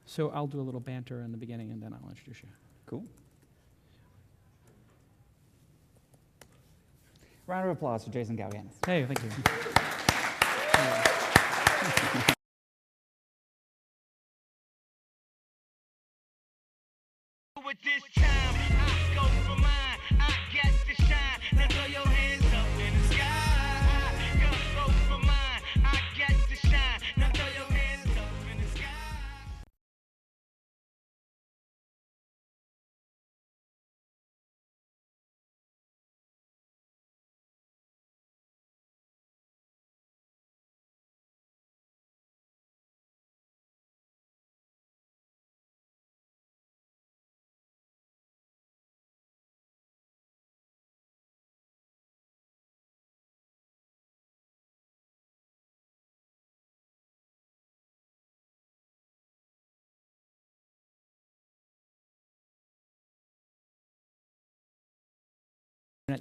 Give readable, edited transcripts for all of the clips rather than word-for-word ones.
So I'll do a little banter in the beginning, and then I'll introduce you. Cool. Round of applause for Jason Gallianis. Hey, thank you. With this time, I go for mine. I get to shine. Now throw your hands up in the sky. I go for mine. I get to shine. Now throw your hands up in the sky.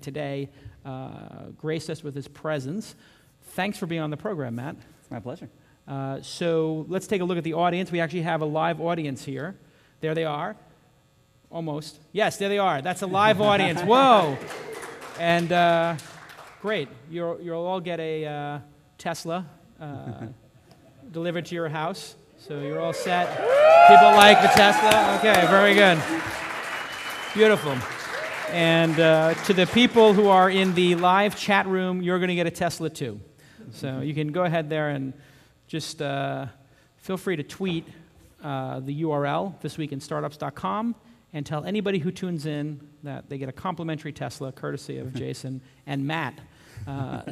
Today, graced us with his presence. Thanks for being on the program, Matt. It's my pleasure. So let's take a look at the audience. We actually have a live audience here. There they are. Almost. Yes, there they are. That's a live audience. Whoa! And great. You'll all get a Tesla delivered to your house. So you're all set. People like the Tesla? Okay, very good. Beautiful. And to the people who are in the live chat room, you're going to get a Tesla too. So you can go ahead there and just feel free to tweet the URL, thisweekinstartups.com, and tell anybody who tunes in that they get a complimentary Tesla, courtesy of Jason and Matt.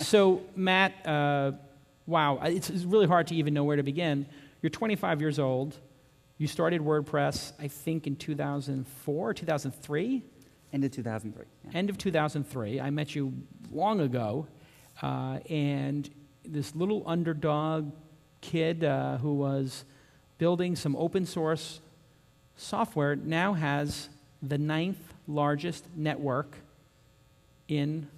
So Matt, wow, it's really hard to even know where to begin. You're 25 years old. You started WordPress, I think, in 2004 or 2003? End of 2003. Yeah. End of 2003. I met you long ago, and this little underdog kid who was building some open source software now has the 9th largest network in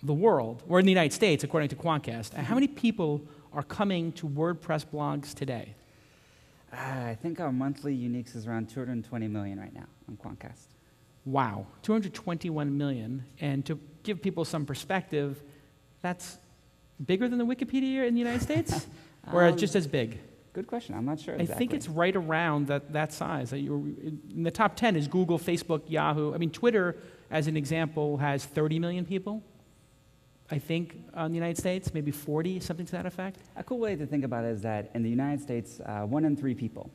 the world, or in the United States, according to Quantcast. How many people are coming to WordPress blogs today? I think our monthly uniques is around 220 million right now on Quantcast. Wow, 221 million. And to give people some perspective, that's bigger than the Wikipedia in the United States? Or just as big? Good question. I'm not sure exactly. I think it's right around that size. In the top 10 is Google, Facebook, Yahoo. I mean, Twitter, as an example, has 30 million people, I think, in the United States, maybe 40, something to that effect. A cool way to think about it is that in the United States, 1 in 3 people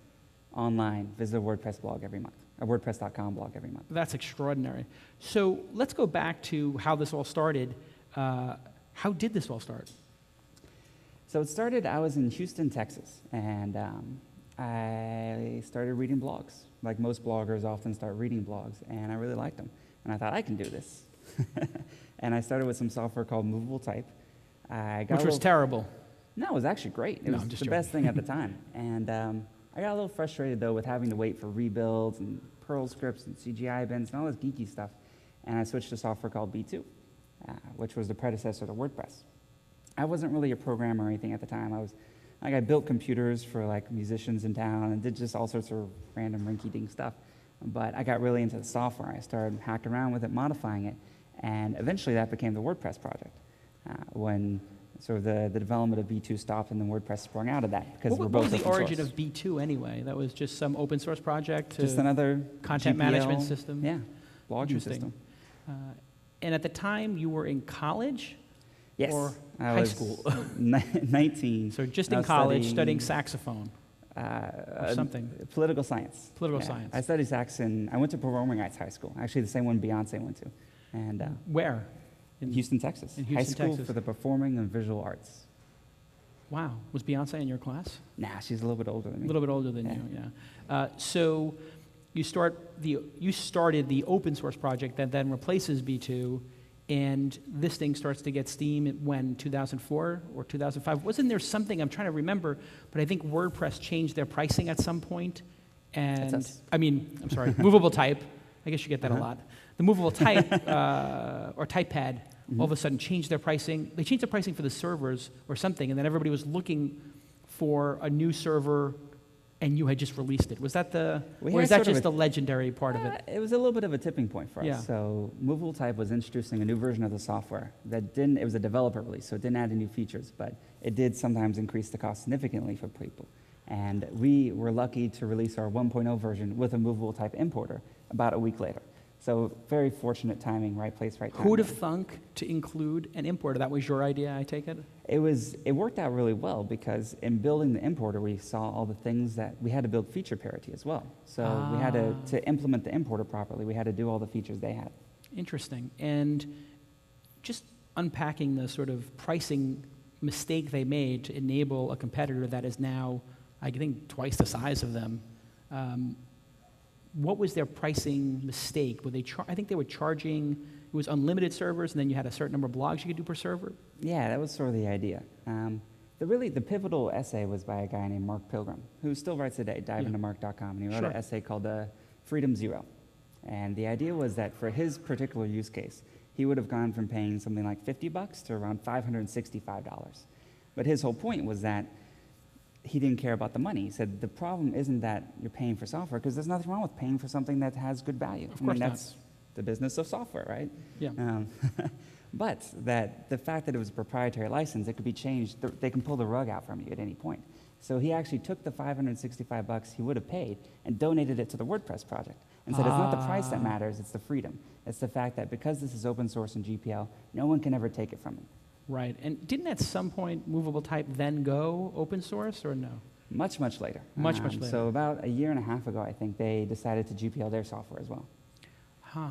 online visit a WordPress blog every month. A WordPress.com blog every month. That's extraordinary. So let's go back to how this all started. How did this all start? So it started, I was in Houston, Texas, and I started reading blogs. Like most bloggers often start reading blogs, and I really liked them. And I thought, I can do this. And I started with some software called Movable Type. Which was terrible. No, it was actually great. It was the best thing at the time. And I got a little frustrated, though, with having to wait for rebuilds and Perl scripts and CGI bins and all this geeky stuff. And I switched to software called B2, which was the predecessor to WordPress. I wasn't really a programmer or anything at the time. I built computers for like musicians in town and did just all sorts of random rinky-dink stuff. But I got really into the software. I started hacking around with it, modifying it, and eventually that became the WordPress project. When sort of the development of B2 stopped and then WordPress sprung out of that because we're both open source. What was the origin of B2 anyway? That was just some open source project? Just another content GPL, management system? Yeah, blogging system. And at the time, you were in college? Yes. Or I high was school? 19. So just in college, studying saxophone or something? Political science. Political science. I studied sax I went to Performing Arts High School, actually the same one Beyonce went to. And where? In Houston, Texas. In Houston, High school Texas. for the Performing and Visual Arts. Wow. Was Beyonce in your class? Nah, she's a little bit older than me. A little bit older than you, yeah. So you started the open source project that then replaces B2, and this thing starts to get steam when, 2004 or 2005? Wasn't there something, I'm trying to remember, but I think WordPress changed their pricing at some point, and, That's us. I'm sorry, movable type, I guess you get that a lot. The movable type, or typepad, all of a sudden changed their pricing. They changed the pricing for the servers or something, and then everybody was looking for a new server and you had just released it. Was that We or had is that sort of just the legendary part of it? It was a little bit of a tipping point for us. Yeah. So Movable Type was introducing a new version of the software that didn't, it was a developer release, so it didn't add any new features, but it did sometimes increase the cost significantly for people. And we were lucky to release our 1.0 version with a Movable Type importer about a week later. So very fortunate timing, right place, right time. Who would have thunk to include an importer? That was your idea, I take it? It worked out really well because in building the importer, we saw all the things that we had to build feature parity as well. So we had to implement the importer properly. We had to do all the features they had. Interesting. And just unpacking the sort of pricing mistake they made to enable a competitor that is now, I think, twice the size of them. What was their pricing mistake? Were they? I think they were charging. It was unlimited servers, and then you had a certain number of blogs you could do per server. Yeah, that was sort of the idea. The pivotal essay was by a guy named Mark Pilgrim, who still writes today. Dive into mark.com, and he wrote an essay called "Freedom Zero." And the idea was that for his particular use case, he would have gone from paying something like $50 to around $565. But his whole point was that he didn't care about the money. He said, the problem isn't that you're paying for software, because there's nothing wrong with paying for something that has good value. Of course that's the business of software, right? Yeah. But that the fact that it was a proprietary license, it could be changed. They can pull the rug out from you at any point. So he actually took the $565 he would have paid and donated it to the WordPress project and said, it's not the price that matters, it's the freedom. It's the fact that because this is open source and GPL, no one can ever take it from him. Right. And didn't at some point Movable Type then go open source, or no? Much, much later. Much later. So about a year and a half ago, I think, they decided to GPL their software as well. Huh.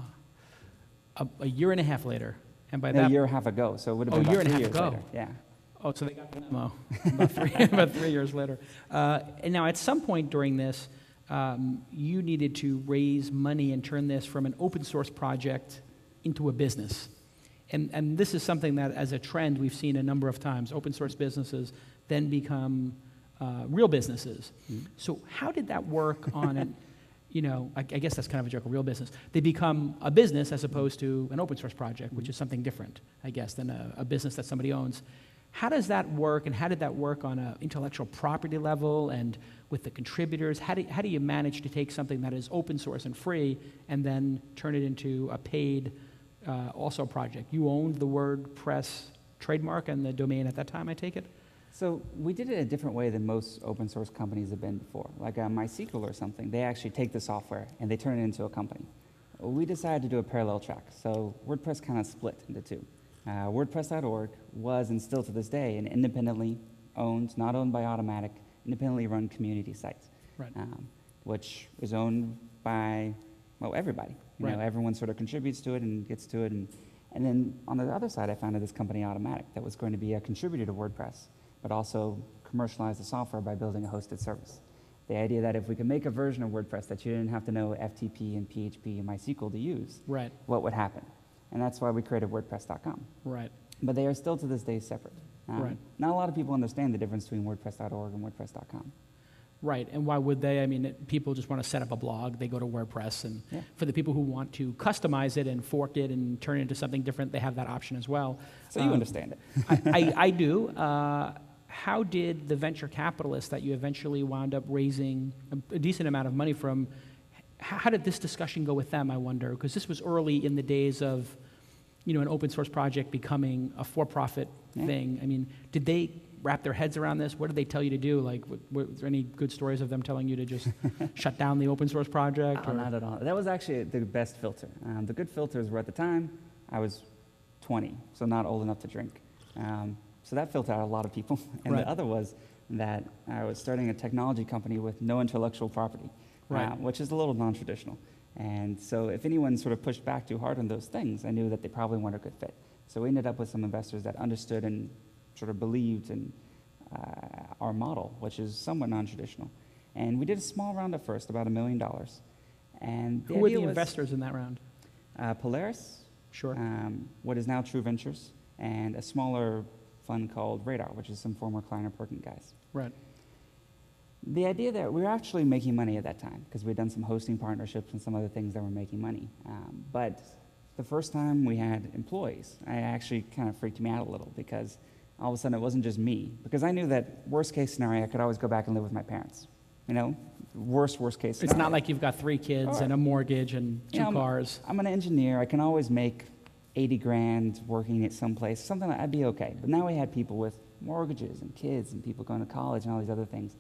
A year and a half later. And by No, that... a year and a half ago, so it would have been a year about and a 3 half years ago. later. Yeah. Oh, so they got the memo about 3 years later. And now at some point during this, you needed to raise money and turn this from an open source project into a business. And this is something that, as a trend, we've seen a number of times. Open source businesses then become real businesses. Mm-hmm. So how did that work on an, I guess that's kind of a joke, a real business. They become a business as opposed to an open source project, which is something different, I guess, than a business that somebody owns. How does that work, and how did that work on an intellectual property level and with the contributors? How do you manage to take something that is open source and free and then turn it into a paid also project? You owned the WordPress trademark and the domain at that time, I take it? So we did it a different way than most open source companies have been before. Like MySQL or something, they actually take the software and they turn it into a company. We decided to do a parallel track, so WordPress kind of split into two. WordPress.org was, and still to this day, an independently owned, not owned by Automatic, independently run community site, right. Which is owned by, well, everybody. Right. Everyone sort of contributes to it and gets to it. And then on the other side, I founded this company, Automatic, that was going to be a contributor to WordPress, but also commercialize the software by building a hosted service. The idea that if we could make a version of WordPress that you didn't have to know FTP and PHP and MySQL to use, right. what would happen? And that's why we created WordPress.com. Right. But they are still to this day separate. Right. Not a lot of people understand the difference between WordPress.org and WordPress.com. Right, and why would they? I mean, people just want to set up a blog, they go to WordPress, and for the people who want to customize it and fork it and turn it into something different, they have that option as well. So you understand it. I do. How did the venture capitalists that you eventually wound up raising a decent amount of money from, how did this discussion go with them, I wonder? Because this was early in the days of, an open source project becoming a for-profit thing. I mean, did they wrap their heads around this? What did they tell you to do? Like, was there any good stories of them telling you to just shut down the open source project? Oh, not at all. That was actually the best filter. The good filters were, at the time, I was 20, so not old enough to drink. So that filtered out a lot of people. And the other was that I was starting a technology company with no intellectual property, which is a little non-traditional. And so if anyone sort of pushed back too hard on those things, I knew that they probably weren't a good fit. So we ended up with some investors that understood and sort of believed in our model, which is somewhat non-traditional. And we did a small round at first, about $1 million. And who were the investors in that round? Polaris, sure. What is now True Ventures, and a smaller fund called Radar, which is some former Kleiner Perkin guys. Right. The idea that we were actually making money at that time, because we'd done some hosting partnerships and some other things that were making money. But the first time we had employees, I actually kind of freaked me out a little, because all of a sudden it wasn't just me. Because I knew that worst case scenario, I could always go back and live with my parents. You know, worst case scenario. It's not like you've got 3 kids and a mortgage and 2 cars. I'm an engineer. I can always make 80 grand working at some place. Something like I'd be okay. But now we had people with mortgages and kids and people going to college and all these other things.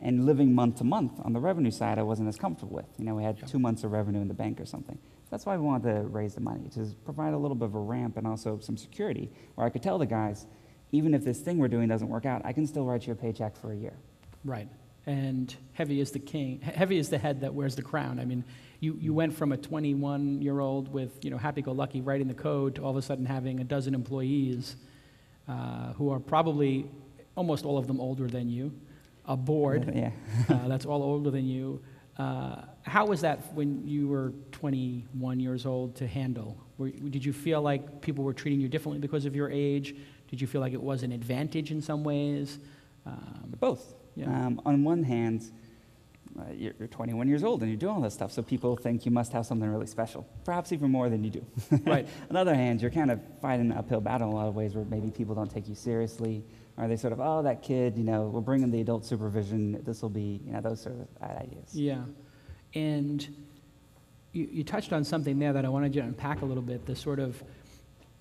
And living month to month on the revenue side, I wasn't as comfortable with. You know, we had 2 months of revenue in the bank or something. That's why we wanted to raise the money, to provide a little bit of a ramp and also some security, where I could tell the guys, even if this thing we're doing doesn't work out, I can still write you a paycheck for a year. Right. And heavy is the head that wears the crown. I mean, you went from a 21-year-old with, happy-go-lucky writing the code to all of a sudden having a dozen employees who are probably almost all of them older than you, a board that's all older than you. How was that when you were 21 years old to handle? Did you feel like people were treating you differently because of your age? Did you feel like it was an advantage in some ways? Both. Yeah. On one hand, you're 21 years old and you're doing all this stuff, so people think you must have something really special, perhaps even more than you do. Right. On the other hand, you're kind of fighting an uphill battle in a lot of ways where maybe people don't take you seriously, or they sort of, oh, that kid, we're bringing the adult supervision, this will be, those sort of ideas. Yeah. And you touched on something there that I wanted you to unpack a little bit, the sort of,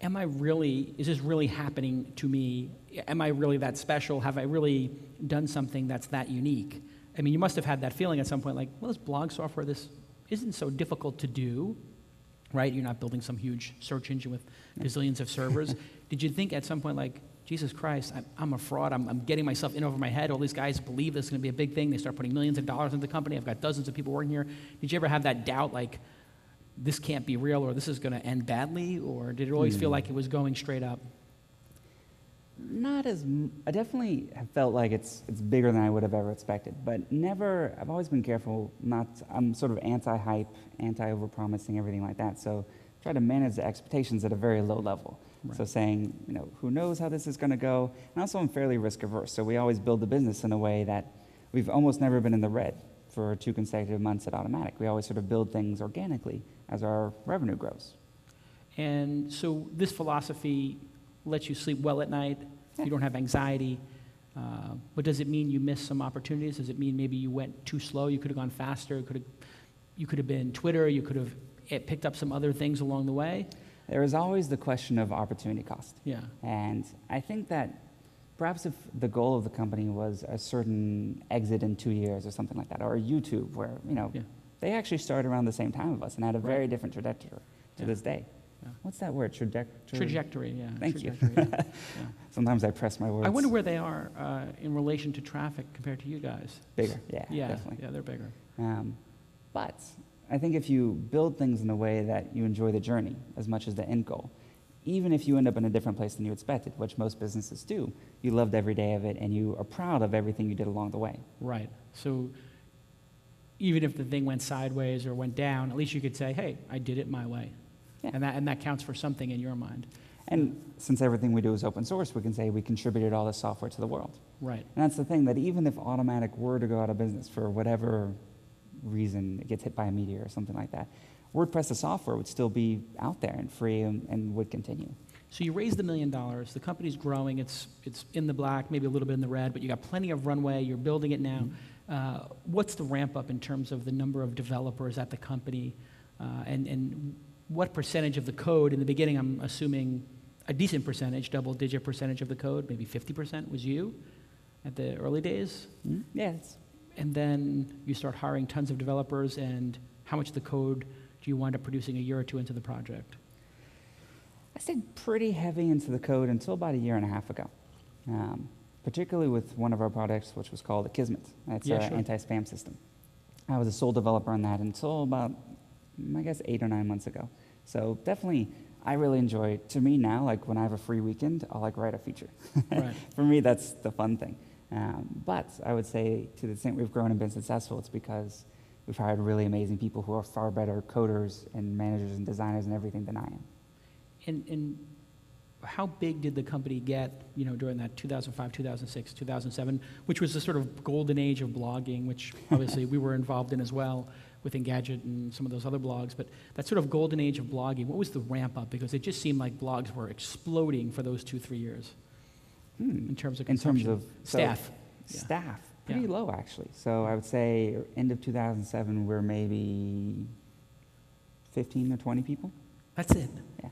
is this really happening to me? Am I really that special? Have I really done something that's that unique? I mean, you must have had that feeling at some point, like, well, this blog software, this isn't so difficult to do, right? You're not building some huge search engine with gazillions of servers. Did you think at some point, like, Jesus Christ, I'm a fraud, I'm getting myself in over my head, all these guys believe this is going to be a big thing, they start putting millions of dollars into the company, I've got dozens of people working here. Did you ever have that doubt, like, this can't be real, or this is going to end badly, or did it always feel like it was going straight up? Not as, I definitely have felt like it's bigger than I would have ever expected, but never, I've always been careful I'm sort of anti-hype, anti-overpromising, everything like that, so try to manage the expectations at a very low level. Right. So saying, who knows how this is going to go, and also I'm fairly risk averse, so we always build the business in a way that we've almost never been in the red for 2 consecutive months at Automatic. We always sort of build things organically as our revenue grows. And so this philosophy lets you sleep well at night. You don't have anxiety. But does it mean you missed some opportunities? Does it mean maybe you went too slow? You could have gone faster. You could have been Twitter. You could have picked up some other things along the way. There is always the question of opportunity cost. Yeah. And I think that perhaps if the goal of the company was a certain exit in 2 years or something like that, or YouTube where, they actually started around the same time of us and had a very different trajectory to this day. Yeah. What's that word? Trajectory, yeah. Thank you. Yeah. Sometimes I press my words. I wonder where they are in relation to traffic compared to you guys. Bigger, yeah, definitely. Yeah, they're bigger. But I think if you build things in a way that you enjoy the journey as much as the end goal, even if you end up in a different place than you expected, which most businesses do, you loved every day of it and you are proud of everything you did along the way. Right. So even if the thing went sideways or went down, at least you could say, hey, I did it my way. Yeah. And that counts for something in your mind. And since everything we do is open source, we can say we contributed all this software to the world. Right. And that's the thing, that even if Automatic were to go out of business for whatever reason, it gets hit by a meteor or something like that, WordPress, the software, would still be out there and free and would continue. So you raised $1 million. The company's growing. It's in the black, maybe a little bit in the red, but you got plenty of runway. You're building it now. What's the ramp up in terms of the number of developers at the company, and what percentage of the code in the beginning? I'm assuming a decent percentage, double-digit percentage of the code, maybe 50% was you at the early days. Yes. And then you start hiring tons of developers. And how much of the code do you wind up producing a year or two into the project? I stayed pretty heavy into the code until about 1.5 years ago, particularly with one of our products, which was called Akismet. It's an anti-spam system. I was a sole developer on that until about, I guess, 8 or 9 months ago. So definitely, I really enjoy, to me now, like when I have a free weekend, I'll write a feature. Right. For me, that's the fun thing. But I would say to the extent we've grown and been successful, it's because we've hired really amazing people who are far better coders and managers and designers and everything than I am. And how big did the company get, during that 2005, 2006, 2007, which was the sort of golden age of blogging, which obviously we were involved in as well with Engadget and some of those other blogs, but that sort of golden age of blogging, what was the ramp up? Because it just seemed like blogs were exploding for those 2-3 years in terms of consumption. In terms of staff. Staff. pretty low, actually. So I would say end of 2007, we're maybe 15 or 20 people. That's it. Yeah.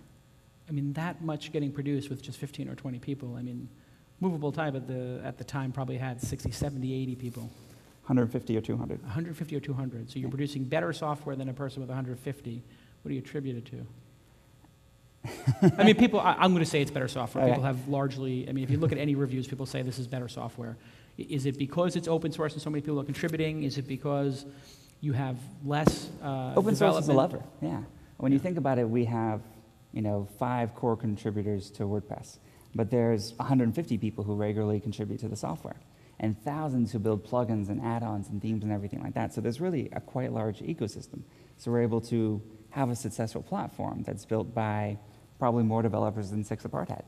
I mean, that much getting produced with just 15 or 20 people. I mean, Movable Type at the time probably had 60, 70, 80 people. 150 or 200. 150 or 200. So you're producing better software than a person with 150. What do you attribute it to? I mean, I'm going to say it's better software. Okay. People have largely, I mean, if you look at any reviews, people say this is better software. Is it because it's open source and so many people are contributing? Is it because you have less Open source is a development? lever, yeah. When you think about it, we have, 5 core contributors to WordPress, but there's 150 people who regularly contribute to the software, and thousands who build plugins and add-ons and themes and everything like that. So there's really a quite large ecosystem. So we're able to have a successful platform that's built by probably more developers than 6apart had,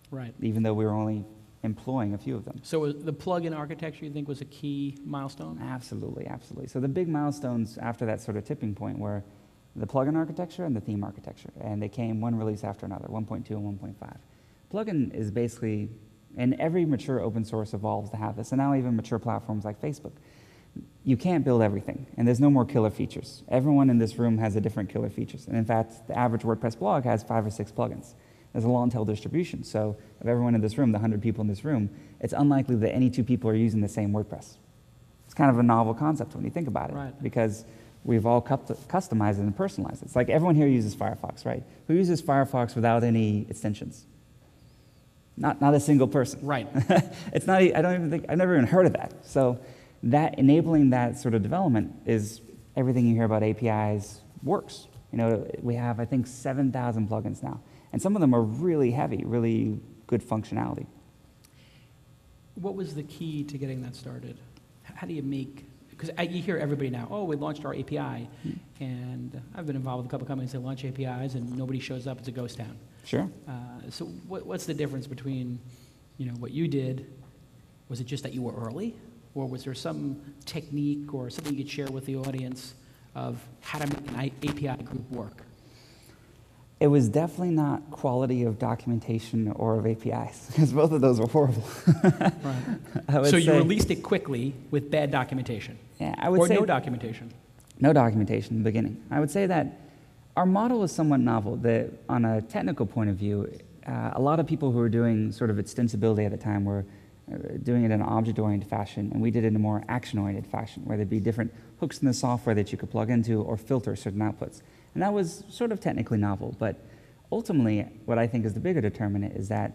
Right. even though we were only employing a few of them. So the plug-in architecture, you think, was a key milestone? Absolutely, absolutely. So the big milestones after that sort of tipping point were the plugin architecture and the theme architecture, and they came one release after another, 1.2 and 1.5. Plugin is basically, and every mature open source evolves to have this, and now even mature platforms like Facebook. You can't build everything, and there's no more killer features. Everyone in this room has a different killer features, and in fact, the average WordPress blog has 5 or 6 plugins. There's a long tail distribution, so of everyone in this room, the 100 people in this room, it's unlikely that any 2 people are using the same WordPress. It's kind of a novel concept when you think about it, Right. because we've all customized it and personalized it. It's like everyone here uses Firefox, right? Who uses Firefox without any extensions? Not a single person. Right. It's not. I don't even think I've never even heard of that. So that enabling that sort of development is everything you hear about APIs works. We have I think 7,000 plugins now, and some of them are really heavy, really good functionality. What was the key to getting that started? How do you make, because you hear everybody now, oh, we launched our API, and I've been involved with a couple companies that launch APIs, and nobody shows up, it's a ghost town. Sure. So what's the difference between, what you did? Was it just that you were early? Or was there some technique or something you could share with the audience of how to make an API group work? It was definitely not quality of documentation or of APIs, because both of those were horrible. Right. So you released it quickly with bad documentation? Yeah, I would say no documentation? No documentation in the beginning. I would say that our model is somewhat novel. That on a technical point of view, a lot of people who were doing sort of extensibility at the time were doing it in an object-oriented fashion, and we did it in a more action-oriented fashion, where there'd be different hooks in the software that you could plug into or filter certain outputs. And that was sort of technically novel, but ultimately, what I think is the bigger determinant is that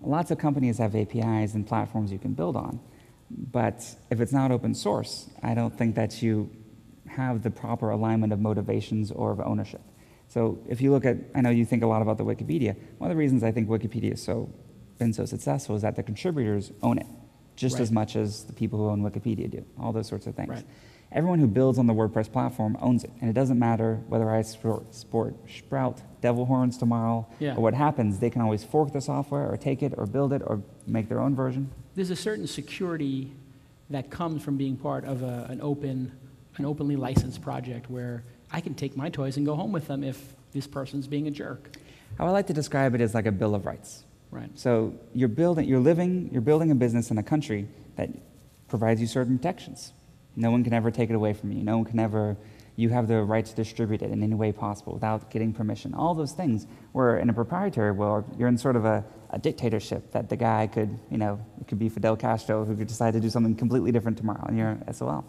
lots of companies have APIs and platforms you can build on, but if it's not open source, I don't think that you have the proper alignment of motivations or of ownership. So if you look at, I know you think a lot about the Wikipedia, one of the reasons I think Wikipedia has been so successful is that the contributors own it just Right. as much as the people who own Wikipedia do, all those sorts of things. Right. Everyone who builds on the WordPress platform owns it, and it doesn't matter whether I sprout devil horns tomorrow Yeah. or what happens, they can always fork the software or take it or build it or make their own version. There's a certain security that comes from being part of an openly licensed project where I can take my toys and go home with them if this person's being a jerk. How I like to describe it is like a bill of rights. Right. So you're building a business in a country that provides you certain protections. No one can ever take it away from you. No one can ever, you have the right to distribute it in any way possible without getting permission. All those things, where in a proprietary world, you're in sort of a dictatorship that the guy could, it could be Fidel Castro who could decide to do something completely different tomorrow, and you're SOL.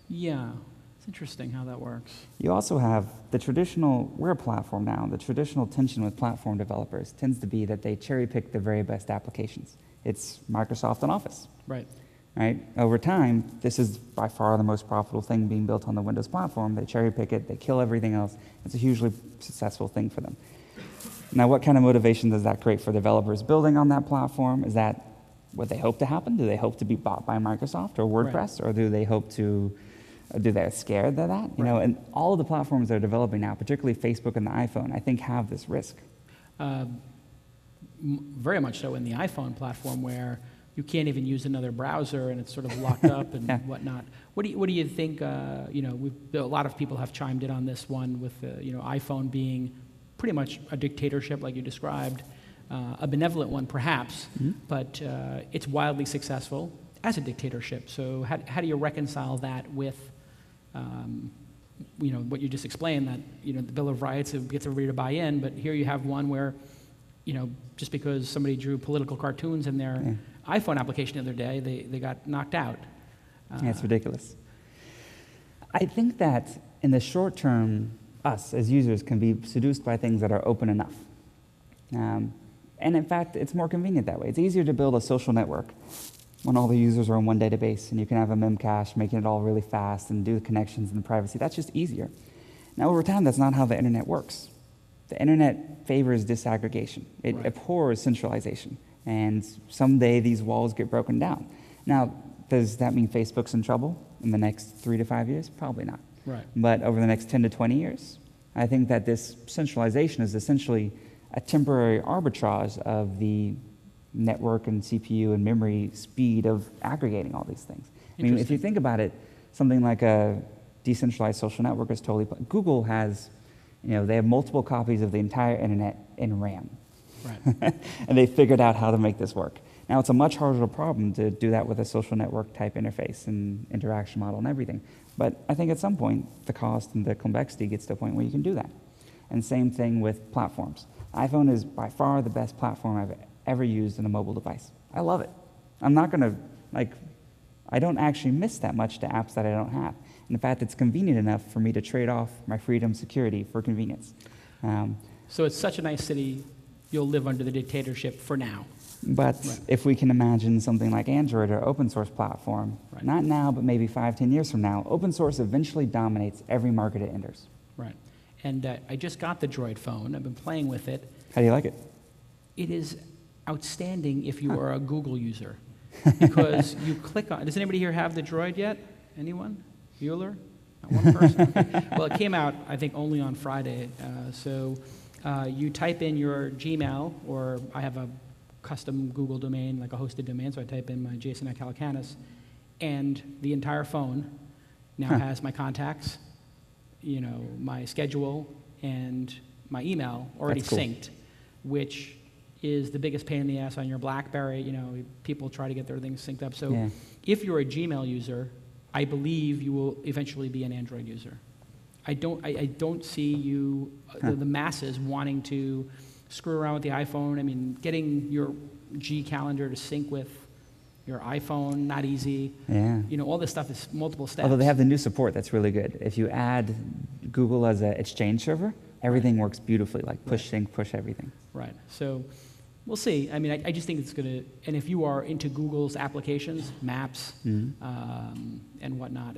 Yeah, it's interesting how that works. You also have we're a platform now, the traditional tension with platform developers tends to be that they cherry pick the very best applications. It's Microsoft and Office. Right. Right? Over time, this is by far the most profitable thing being built on the Windows platform. They cherry pick it, they kill everything else. It's a hugely successful thing for them. Now, what kind of motivation does that create for developers building on that platform? Is that what they hope to happen? Do they hope to be bought by Microsoft or WordPress? Right. Or do they scared of that? And all of the platforms that are developing now, particularly Facebook and the iPhone, I think have this risk. Very much so in the iPhone platform, where you can't even use another browser and it's sort of locked up and whatnot. What do you think? A lot of people have chimed in on this one with iPhone being pretty much a dictatorship, like you described, a benevolent one perhaps, but it's wildly successful. as a dictatorship. So how do you reconcile that with, what you just explained, that, the Bill of Rights gets everybody to buy in, but here you have one where, just because somebody drew political cartoons in their iPhone application the other day, they got knocked out. It's ridiculous. I think that in the short term, us as users can be seduced by things that are open enough. And in fact, it's more convenient that way. It's easier to build a social network when all the users are in one database and you can have a memcache, making it all really fast and do the connections and the privacy. That's just easier. Now, over time, that's not how the internet works. The internet favors disaggregation. It abhors centralization. And someday these walls get broken down. Now, does that mean Facebook's in trouble in the next 3 to 5 years? Probably not. Right. But over the next 10 to 20 years, I think that this centralization is essentially a temporary arbitrage of the network and CPU and memory speed of aggregating all these things. I mean, if you think about it, something like a decentralized social network is totally... Google has, they have multiple copies of the entire internet in RAM. Right. And they figured out how to make this work. Now, it's a much harder problem to do that with a social network type interface and interaction model and everything. But I think at some point, the cost and the complexity gets to a point where you can do that. And same thing with platforms. iPhone is by far the best platform I've ever used in a mobile device. I love it. I'm not going to, I don't actually miss that much to apps that I don't have. And in fact, it's convenient enough for me to trade off my freedom, security for convenience. So it's such a nice city, you'll live under the dictatorship for now. But if we can imagine something like Android or open source platform, not now, but maybe 5, 10 years from now, open source eventually dominates every market it enters. Right. And I just got the Droid phone. I've been playing with it. How do you like it? It is outstanding if you are a Google user. Because you click on... Does anybody here have the Droid yet? Anyone? Bueller? Not one person? Okay. Well, it came out, I think, only on Friday. You type in your Gmail, or I have a custom Google domain, like a hosted domain, so I type in my Jason Calacanis, and the entire phone now has my contacts, my schedule, and my email already synced, which is the biggest pain in the ass on your BlackBerry. People try to get their things synced up. So if you're a Gmail user, I believe you will eventually be an Android user. I don't see you, the masses, wanting to screw around with the iPhone. I mean, getting your G calendar to sync with your iPhone, not easy. Yeah. All this stuff is multiple steps. Although they have the new support, that's really good. If you add Google as an exchange server, everything works beautifully, like push sync, push everything. Right. So we'll see. I mean, I just think it's going to, and if you are into Google's applications, Maps, and whatnot,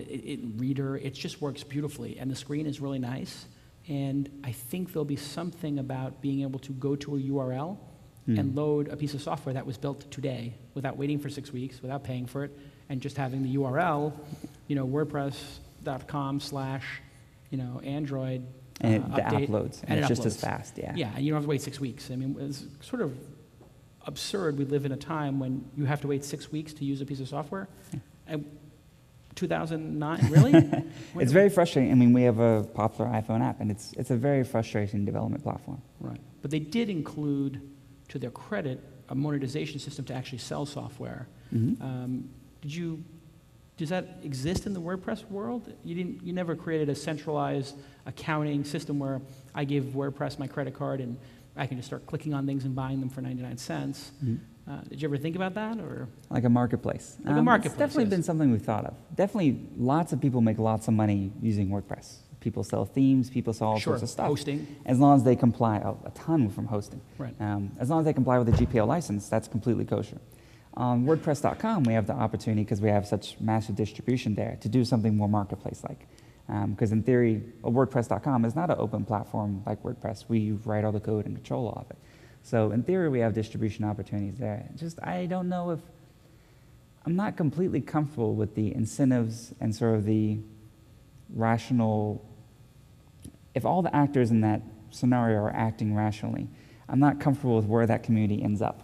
Reader, it just works beautifully. And the screen is really nice. And I think there'll be something about being able to go to a URL and load a piece of software that was built today without waiting for 6 weeks, without paying for it, and just having the URL, WordPress.com/Android and the update, app loads, and it's just as fast, Yeah, and you don't have to wait 6 weeks. I mean, it's sort of absurd. We live in a time when you have to wait 6 weeks to use a piece of software. 2009, really? It's very frustrating. I mean, we have a popular iPhone app, and it's a very frustrating development platform. Right. But they did include, to their credit, a monetization system to actually sell software. Does that exist in the WordPress world? You never created a centralized accounting system where I give WordPress my credit card and I can just start clicking on things and buying them for 99 cents. Did you ever think about that, or like a marketplace? Like a marketplace. It's definitely been something we've thought of. Definitely, lots of people make lots of money using WordPress. People sell themes. People sell all sorts of stuff. Hosting. As long as they comply, a ton from hosting. Right. As long as they comply with the GPL license, that's completely kosher. On WordPress.com, we have the opportunity, because we have such massive distribution there, to do something more marketplace-like. Because in theory, WordPress.com is not an open platform like WordPress. We write all the code and control all of it. So in theory, we have distribution opportunities there. I don't know if, I'm not completely comfortable with the incentives and sort of the rational, if all the actors in that scenario are acting rationally, I'm not comfortable with where that community ends up.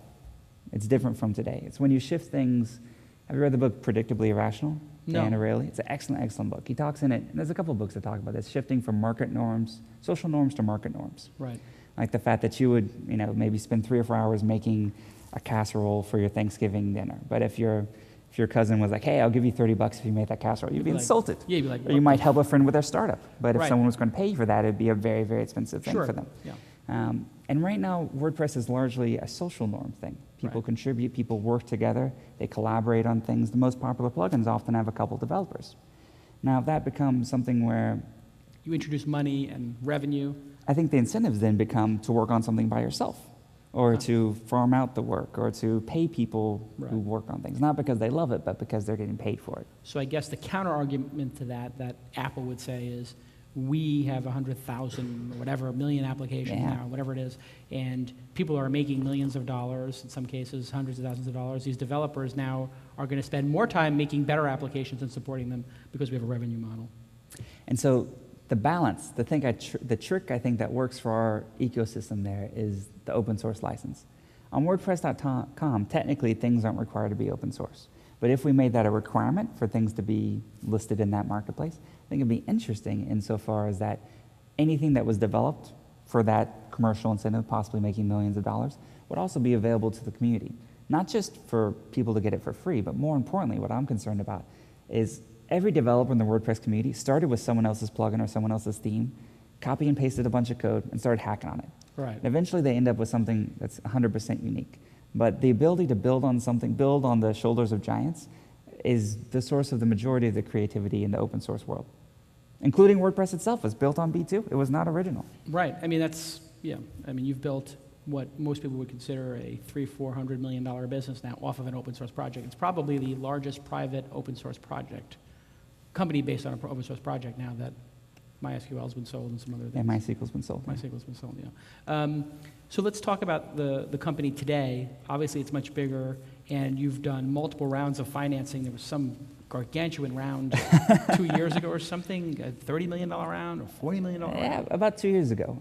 It's different from today. It's when you shift things. Have you read the book Predictably Irrational? No. Dan Ariely? It's an excellent, excellent book. He talks in it, and there's a couple of books that talk about this, shifting from market norms, social norms to market norms. Right. Like the fact that you would, maybe spend 3 or 4 hours making a casserole for your Thanksgiving dinner. But if you're If your cousin was like, hey, I'll give you $30 if you make that casserole, you'd be insulted. Yeah, you'd be like, or you might help a friend with their startup. But if Right. someone was going to pay you for that, it'd be a very, very expensive thing Sure. for them. Yeah. And right now, WordPress is largely a social norm thing. People Right. contribute, people work together, they collaborate on things. The most popular plugins often have a couple developers. Now, if that becomes something where You introduce money and revenue. I think the incentives then become to work on something by yourself, or to farm out the work, or to pay people who Right. work on things, not because they love it, but because they're getting paid for it. So I guess the counter argument to that Apple would say is, we have 100,000 or whatever, million applications Yeah. now, whatever it is, and people are making millions of dollars, in some cases hundreds of thousands of dollars. These developers now are going to spend more time making better applications and supporting them because we have a revenue model. And so the balance, the trick I think that works for our ecosystem there is the open source license. On WordPress.com, technically things aren't required to be open source. But if we made that a requirement for things to be listed in that marketplace, I think it'd be interesting insofar as that anything that was developed for that commercial incentive, possibly making millions of dollars, would also be available to the community. Not just for people to get it for free, but more importantly, what I'm concerned about is every developer in the WordPress community started with someone else's plugin or someone else's theme, copy and pasted a bunch of code, and started hacking on it. Right. And eventually they end up with something that's 100% unique. But the ability to build on something, build on the shoulders of giants, is the source of the majority of the creativity in the open source world. Including WordPress itself was built on B2. It was not original. Right. I mean, you've built what most people would consider a $300-400 million business now off of an open source project. It's probably the largest private open source company based on an open source project now that MySQL has been sold and some other things. And MySQL's been sold. MySQL's been sold, yeah. So let's talk about the company today. Obviously, it's much bigger, and you've done multiple rounds of financing. There was some gargantuan round 2 years ago or something, a $30 million round or $40 million round. Yeah, about 2 years ago.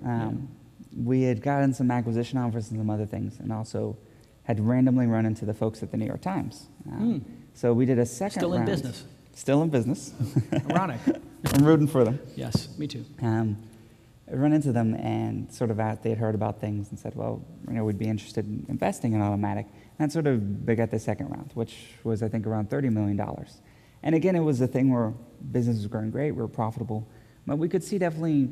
We had gotten some acquisition offers and some other things, and also had randomly run into the folks at the New York Times. So we did a second round. Still in business. Still in business. Ironic. I'm rooting for them. Yes, me too. I run into them and sort of they had heard about things and said, well, we'd be interested in investing in Automatic. And that sort of begat the second round, which was, I think, around $30 million. And again, it was a thing where business was growing great, we were profitable, but we could see definitely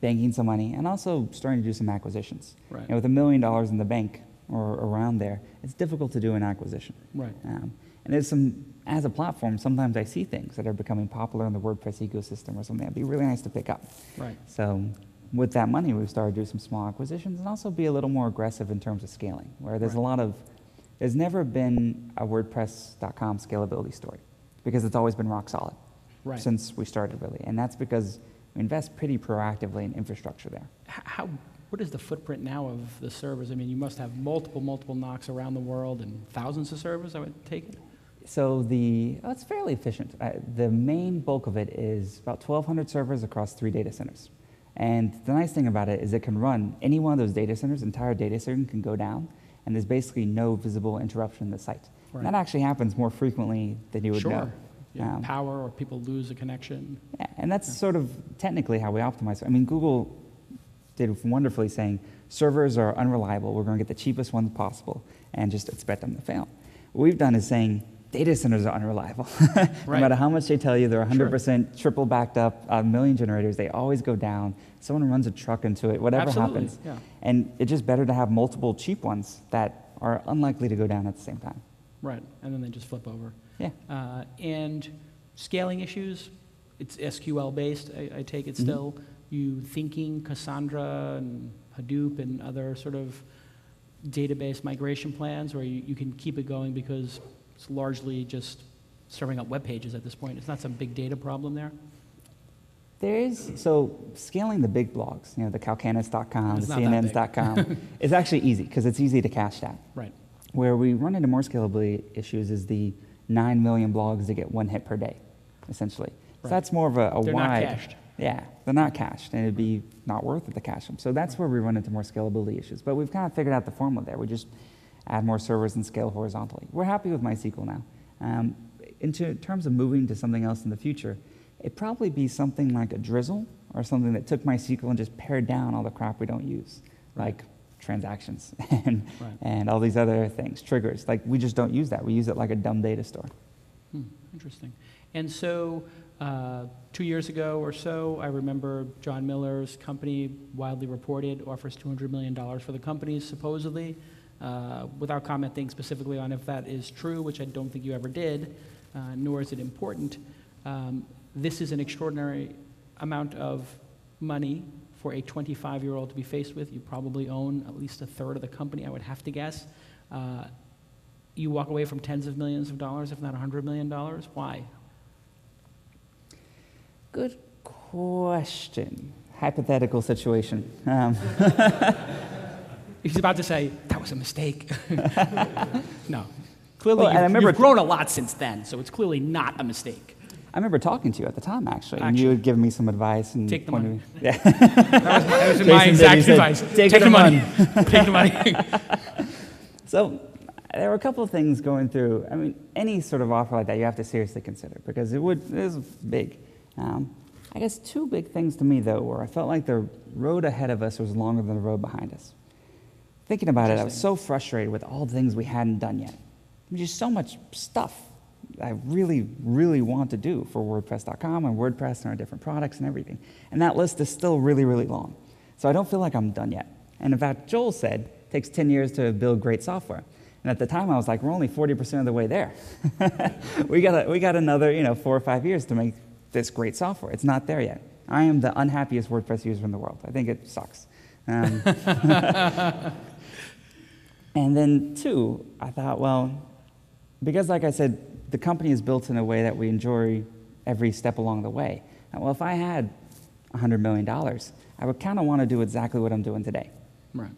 banking some money and also starting to do some acquisitions. Right. With $1 million in the bank or around there, it's difficult to do an acquisition. Right. And there's as a platform, sometimes I see things that are becoming popular in the WordPress ecosystem or something that'd be really nice to pick up. Right. So with that money, we've started to do some small acquisitions and also be a little more aggressive in terms of scaling, where there's there's never been a WordPress.com scalability story because it's always been rock solid since we started, really. And that's because we invest pretty proactively in infrastructure there. What is the footprint now of the servers? I mean, you must have multiple NOCs around the world and thousands of servers, I would take it? So it's fairly efficient. The main bulk of it is about 1,200 servers across 3 data centers. And the nice thing about it is it can run any one of those data centers, entire data center can go down, and there's basically no visible interruption in the site. Right. And that actually happens more frequently than you would know. Yeah, power or people lose a connection. Yeah, and that's sort of technically how we optimize. I mean, Google did wonderfully saying servers are unreliable. We're going to get the cheapest ones possible and just expect them to fail. What we've done is saying data centers are unreliable. No matter how much they tell you, they're 100% triple backed up, a million generators, they always go down. Someone runs a truck into it, whatever happens. Yeah. And it's just better to have multiple cheap ones that are unlikely to go down at the same time. Right, and then they just flip over. Yeah. And scaling issues, it's SQL based, I take it still. You thinking Cassandra and Hadoop and other sort of database migration plans, or you can keep it going because it's largely just serving up web pages at this point. It's not some big data problem there. So scaling the big blogs, the Calcanis.com, the CNNs.com, is actually easy because it's easy to cache that. Right. Where we run into more scalability issues is the 9 million blogs that get 1 hit per day, essentially. Right. So that's more of a they're wide. Not cached. Yeah, they're not cached, and it'd be not worth it to cache them. So that's where we run into more scalability issues. But we've kind of figured out the formula there. We just add more servers and scale horizontally. We're happy with MySQL now. In terms of moving to something else in the future, it'd probably be something like a Drizzle or something that took MySQL and just pared down all the crap we don't use, like transactions and all these other things, triggers. Like, we just don't use that. We use it like a dumb data store. Interesting. And so 2 years ago or so, I remember John Miller's company, widely reported, offers $200 million for the company, supposedly, without commenting specifically on if that is true, which I don't think you ever did, nor is it important. This is an extraordinary amount of money for a 25-year-old to be faced with. You probably own at least a third of the company, I would have to guess. You walk away from tens of millions of dollars, if not $100 million. Why? Good question. Hypothetical situation. He's about to say, that was a mistake. No. Clearly, Well, you've grown a lot since then, so it's clearly not a mistake. I remember talking to you at the time, actually, and you had given me some advice. And Take the money. me- Yeah. That was my Jason exact did, he said, advice. "Take the the money. Take the money. So there were a couple of things going through. I mean, any sort of offer like that, you have to seriously consider because it is big. I guess two big things to me, though, were I felt like the road ahead of us was longer than the road behind us. Thinking about it, I was so frustrated with all the things we hadn't done yet. There's just so much stuff I really, really want to do for WordPress.com and WordPress and our different products and everything. And that list is still really, really long. So I don't feel like I'm done yet. And in fact, Joel said it takes 10 years to build great software. And at the time, I was like, we're only 40% of the way there. we got another 4 or 5 years to make this great software. It's not there yet. I am the unhappiest WordPress user in the world. I think it sucks. And then two, I thought, well, because like I said, the company is built in a way that we enjoy every step along the way. Well, if I had $100 million, I would kind of want to do exactly what I'm doing today. Right.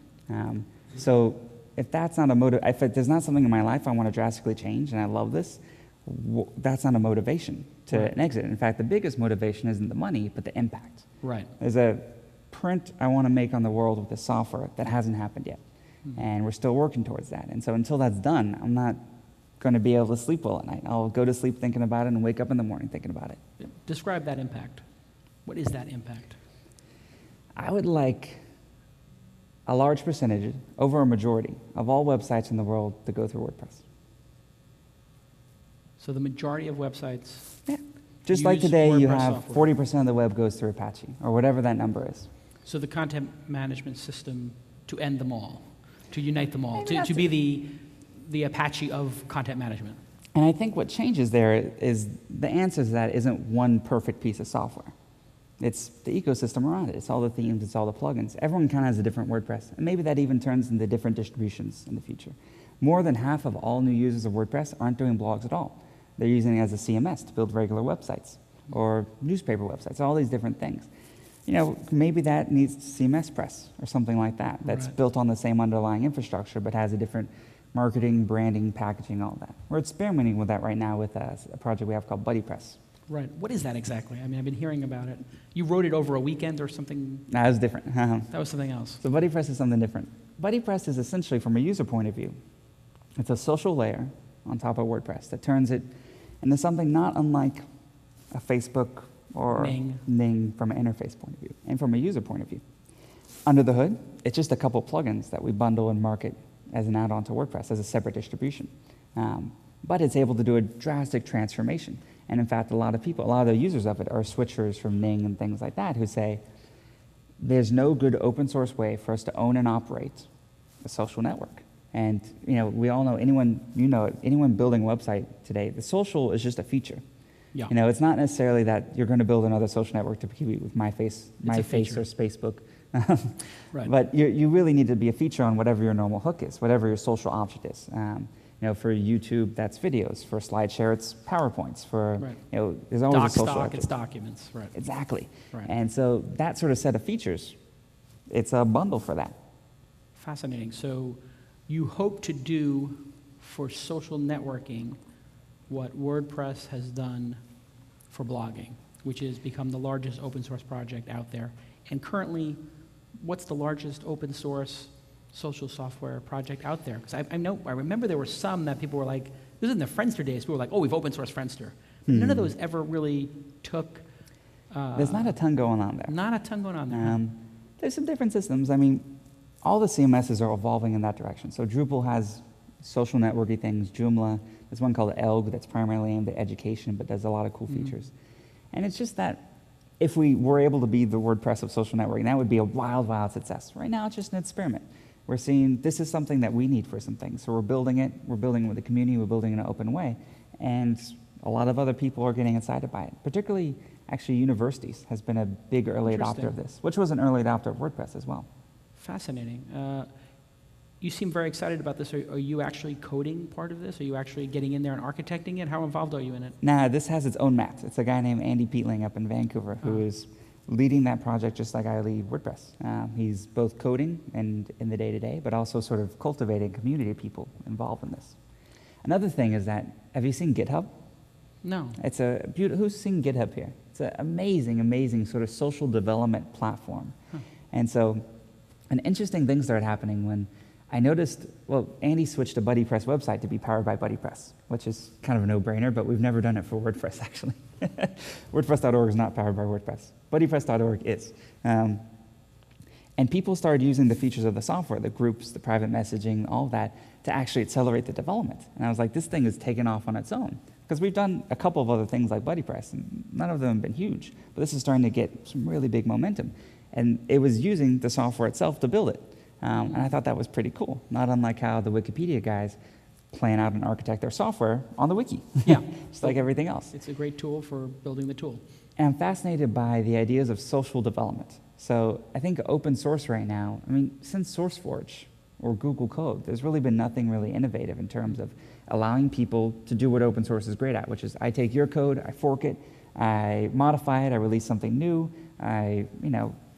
So if that's not if there's not something in my life I want to drastically change, and I love this, that's not a motivation to an exit. In fact, the biggest motivation isn't the money, but the impact. Right. There's a print I want to make on the world with this software that hasn't happened yet. And we're still working towards that. And so until that's done, I'm not going to be able to sleep well at night. I'll go to sleep thinking about it and wake up in the morning thinking about it. Describe that impact. What is that impact? I would like a large percentage, over a majority, of all websites in the world to go through WordPress. So the majority of websites. Yeah. Just like use today, you WordPress have software. 40% of the web goes through Apache, or whatever that number is. So the content management system to end them all, to unite them all, Maybe to be the Apache of content management. And I think what changes there is the answer to that isn't one perfect piece of software. It's the ecosystem around it. It's all the themes, it's all the plugins. Everyone kind of has a different WordPress, and maybe that even turns into different distributions in the future. More than half of all new users of WordPress aren't doing blogs at all. They're using it as a CMS to build regular websites or newspaper websites, all these different things. Maybe that needs CMS Press or something like that. That's Right. built on the same underlying infrastructure but has a different marketing, branding, packaging, all that. We're experimenting with that right now with a project we have called BuddyPress. Right. What is that exactly? I mean, I've been hearing about it. You wrote it over a weekend or something? That was different. That was something else. So BuddyPress is something different. BuddyPress is essentially, from a user point of view, it's a social layer on top of WordPress that turns it into something not unlike a Facebook or Ning from an interface point of view and from a user point of view. Under the hood, it's just a couple plugins that we bundle and market as an add-on to WordPress as a separate distribution. But it's able to do a drastic transformation. And in fact, a lot of the users of it are switchers from Ning and things like that who say, there's no good open source way for us to own and operate a social network. And we all know anyone building a website today, the social is just a feature. Yeah. It's not necessarily that you're going to build another social network to compete with MySpace or Facebook. Right. But you really need to be a feature on whatever your normal hook is, whatever your social object is. For YouTube, that's videos. For SlideShare, it's PowerPoints. For right. There's always a social stock, object. it's documents. Right. Exactly. Right. And so that sort of set of features, it's a bundle for that. Fascinating. So you hope to do for social networking what WordPress has done for blogging, which is become the largest open source project out there. And currently, what's the largest open source social software project out there? Because I remember there were some that people were like, this is in the Friendster days, people were like, oh, we've open sourced Friendster. But none of those ever really took... There's not a ton going on there. Not a ton going on there. There's some different systems. I mean, all the CMSs are evolving in that direction. So Drupal has social networking things. Joomla, there's one called Elg that's primarily aimed at education, but does a lot of cool features. And it's just that if we were able to be the WordPress of social networking, that would be a wild, wild success. Right now, it's just an experiment. We're seeing this is something that we need for some things. So we're building it with the community, we're building it in an open way. And a lot of other people are getting excited by it. Particularly, actually, universities has been a big early adopter of this, which was an early adopter of WordPress as well. Fascinating. You seem very excited about this. Are you actually coding part of this? Are you actually getting in there and architecting it? How involved are you in it? Nah, this has its own mats. It's a guy named Andy Peatling up in Vancouver who is leading that project just like I lead WordPress. He's both coding and in the day-to-day, but also sort of cultivating community of people involved in this. Another thing is that, have you seen GitHub? No. It's a beautiful, who's seen GitHub here? It's an amazing, amazing sort of social development platform. And so an interesting thing started happening when I noticed, well, Andy switched a BuddyPress website to be powered by BuddyPress, which is kind of a no-brainer, but we've never done it for WordPress, actually. WordPress.org is not powered by WordPress. BuddyPress.org is. And people started using the features of the software, the groups, the private messaging, all of that, to actually accelerate the development. And I was like, this thing is taken off on its own. Because we've done a couple of other things like BuddyPress, and none of them have been huge. But this is starting to get some really big momentum. And it was using the software itself to build it. And I thought that was pretty cool. Not unlike how the Wikipedia guys plan out and architect their software on the wiki. Yeah. Just like everything else. It's a great tool for building the tool. And I'm fascinated by the ideas of social development. So I think open source right now, I mean, since SourceForge or Google Code, there's really been nothing really innovative in terms of allowing people to do what open source is great at, which is I take your code, I fork it, I modify it, I release something new, I,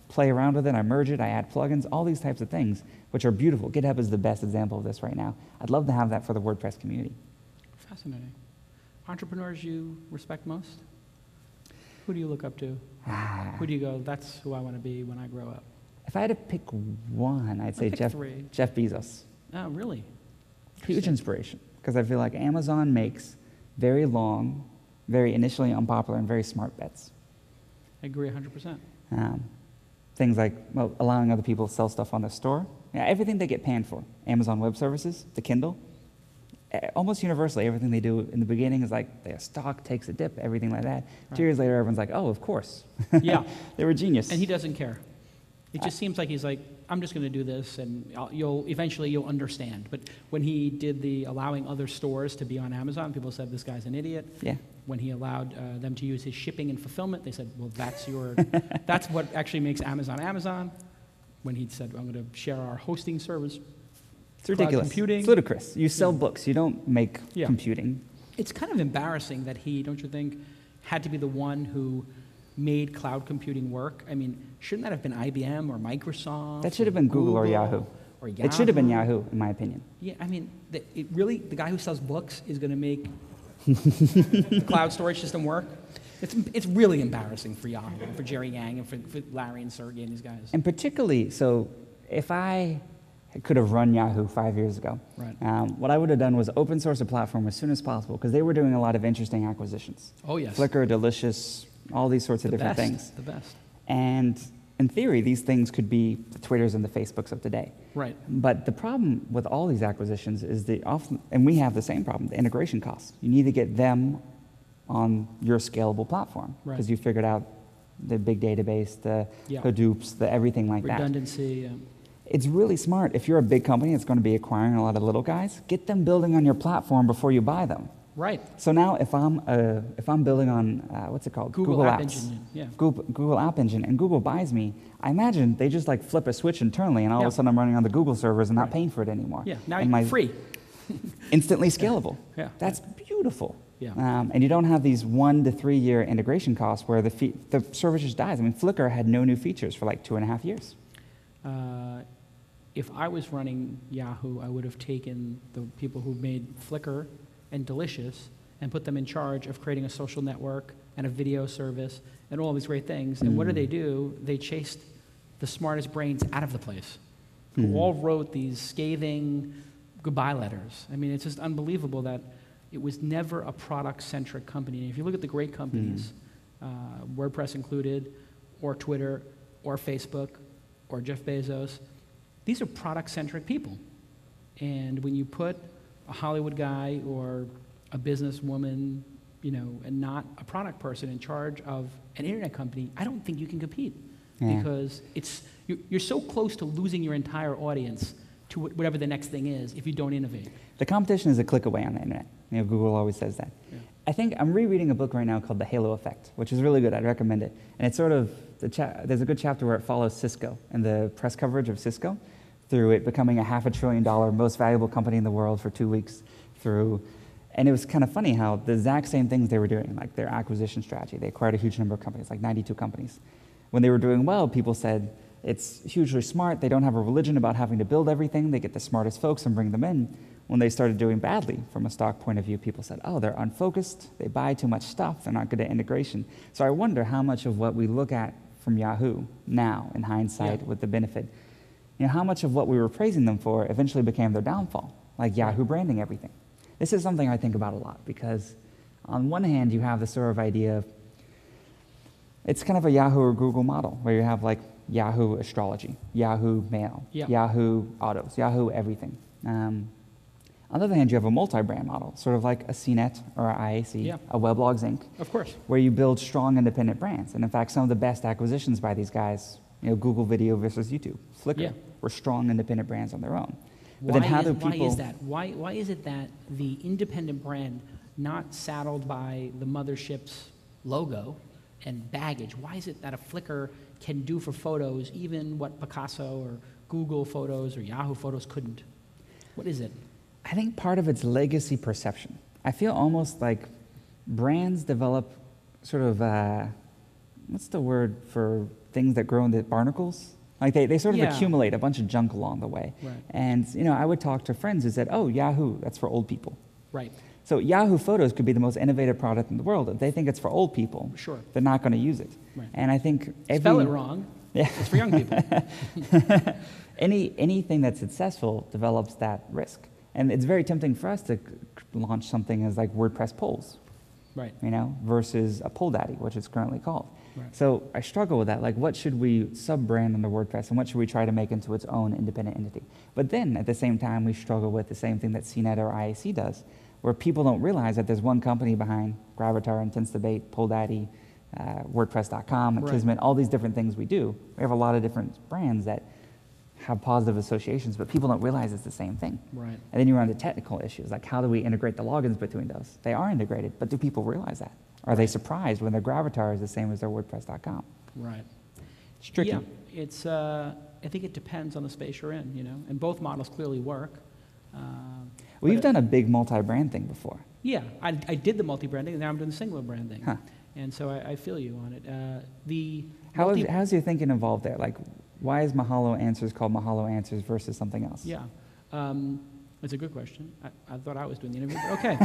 play around with it, I merge it, I add plugins, all these types of things, which are beautiful. GitHub is the best example of this right now. I'd love to have that for the WordPress community. Fascinating. Entrepreneurs you respect most? Who do you look up to? Who do you go, that's who I want to be when I grow up? If I had to pick one, I'd say Jeff Bezos. Oh, really? Huge inspiration, because I feel like Amazon makes very long, very initially unpopular, and very smart bets. I agree 100%. Things like, well, allowing other people to sell stuff on the store. Yeah, everything they get panned for. Amazon Web Services, the Kindle. Almost universally, everything they do in the beginning is like their stock takes a dip, everything like that. Right. 2 years later, everyone's like, oh, of course. Yeah. They were genius. And he doesn't care. It just seems like he's like, I'm just going to do this, and eventually you'll understand. But when he did the allowing other stores to be on Amazon, people said, this guy's an idiot. Yeah. When he allowed them to use his shipping and fulfillment, they said, well, that's what actually makes Amazon Amazon. When he said, I'm going to share our hosting service. It's ridiculous. Computing. It's ludicrous. You sell books. You don't make computing. It's kind of embarrassing that he, don't you think, had to be the one who made cloud computing work. I mean, shouldn't that have been IBM or Microsoft? That should have been Google or Yahoo. Or Yahoo. It should have been Yahoo, in my opinion. Yeah, I mean, the guy who sells books is going to make the cloud storage system work. It's really embarrassing for Yahoo, and for Jerry Yang, and for Larry and Sergey and these guys. And particularly, so if I could have run Yahoo 5 years ago, right. What I would have done was open source a platform as soon as possible, because they were doing a lot of interesting acquisitions. Oh, yes. Flickr, Delicious, all these sorts of different things. The best. And in theory, these things could be the Twitters and the Facebooks of today. Right. But the problem with all these acquisitions is and we have the same problem, the integration costs. You need to get them on your scalable platform, because you figured out the big database, the Hadoops, the everything like that. Redundancy. It's really smart. If you're a big company that's going to be acquiring a lot of little guys, get them building on your platform before you buy them. Right. So now, if I'm building on what's it called? Google App Apps. Engine. Yeah. Google App Engine, and Google buys me, I imagine they just like flip a switch internally, and all of a sudden I'm running on the Google servers and not paying for it anymore. Yeah. Now you're free. Instantly scalable. Yeah. That's beautiful. Yeah. And you don't have these 1 to 3 year integration costs where the service just dies. I mean, Flickr had no new features for like 2.5 years. If I was running Yahoo, I would have taken the people who made Flickr and Delicious and put them in charge of creating a social network and a video service and all these great things. And what do? They chased the smartest brains out of the place, who all wrote these scathing goodbye letters. I mean, it's just unbelievable that it was never a product-centric company. And if you look at the great companies, WordPress included, or Twitter, or Facebook, or Jeff Bezos, these are product-centric people. And when you put a Hollywood guy or a businesswoman, and not a product person in charge of an internet company, I don't think you can compete. Yeah. Because you're so close to losing your entire audience to whatever the next thing is if you don't innovate. The competition is a click away on the internet. Google always says that. Yeah. I think I'm rereading a book right now called The Halo Effect, which is really good. I'd recommend it. And it's sort of, there's a good chapter where it follows Cisco and the press coverage of Cisco through it becoming a $500 billion most valuable company in the world for 2 weeks and it was kind of funny how the exact same things they were doing, like their acquisition strategy. They acquired a huge number of companies, like 92 companies. When they were doing well, people said, it's hugely smart. They don't have a religion about having to build everything. They get the smartest folks and bring them in. When they started doing badly, from a stock point of view, people said, oh, they're unfocused. They buy too much stuff. They're not good at integration. So I wonder how much of what we look at from Yahoo now, in hindsight, with the benefit, how much of what we were praising them for eventually became their downfall, like Yahoo branding everything. This is something I think about a lot because on one hand, you have this sort of idea of, it's kind of a Yahoo or Google model where you have like Yahoo Astrology, Yahoo Mail, Yahoo Autos, Yahoo everything. On the other hand, you have a multi-brand model, sort of like a CNET or a IAC, a Weblogs Inc. Of course. Where you build strong independent brands. And in fact, some of the best acquisitions by these guys, Google Video versus YouTube, Flickr, were strong independent brands on their own. But then how do people... Why is that? Why is it that the independent brand, not saddled by the mothership's logo and baggage, why is it that a Flickr can do for photos even what Picasso or Google Photos or Yahoo Photos couldn't? What is it? I think part of it's legacy perception. I feel almost like brands develop sort of, what's the word for things that grow into barnacles? Like they sort of accumulate a bunch of junk along the way. Right. And I would talk to friends who said, oh, Yahoo, that's for old people. Right. So Yahoo Photos could be the most innovative product in the world. If they think it's for old people, they're not going to use it. Right. And I think spell it wrong. Yeah. It's for young people. Anything that's successful develops that risk. And it's very tempting for us to launch something as like WordPress polls, right? Versus a poll daddy, which it's currently called. Right. So I struggle with that. Like, what should we sub-brand under WordPress, and what should we try to make into its own independent entity? But then, at the same time, we struggle with the same thing that CNET or IAC does, where people don't realize that there's one company behind Gravatar, Intense Debate, Poll Daddy, WordPress.com, Kismet, all these different things we do. We have a lot of different brands that have positive associations, but people don't realize it's the same thing. Right. And then you run into technical issues, like how do we integrate the logins between those? They are integrated, but do people realize that? Are they surprised when their Gravatar is the same as their WordPress.com? Right. It's tricky. Yeah, it's, I think it depends on the space you're in, and both models clearly work. Well, you've done a big multi-brand thing before. Yeah, I did the multi-branding, and now I'm doing the singular branding. Huh. And so I feel you on it. How's your thinking evolved there? Like, why is Mahalo Answers called Mahalo Answers versus something else? Yeah, it's a good question. I thought I was doing the interview, but okay.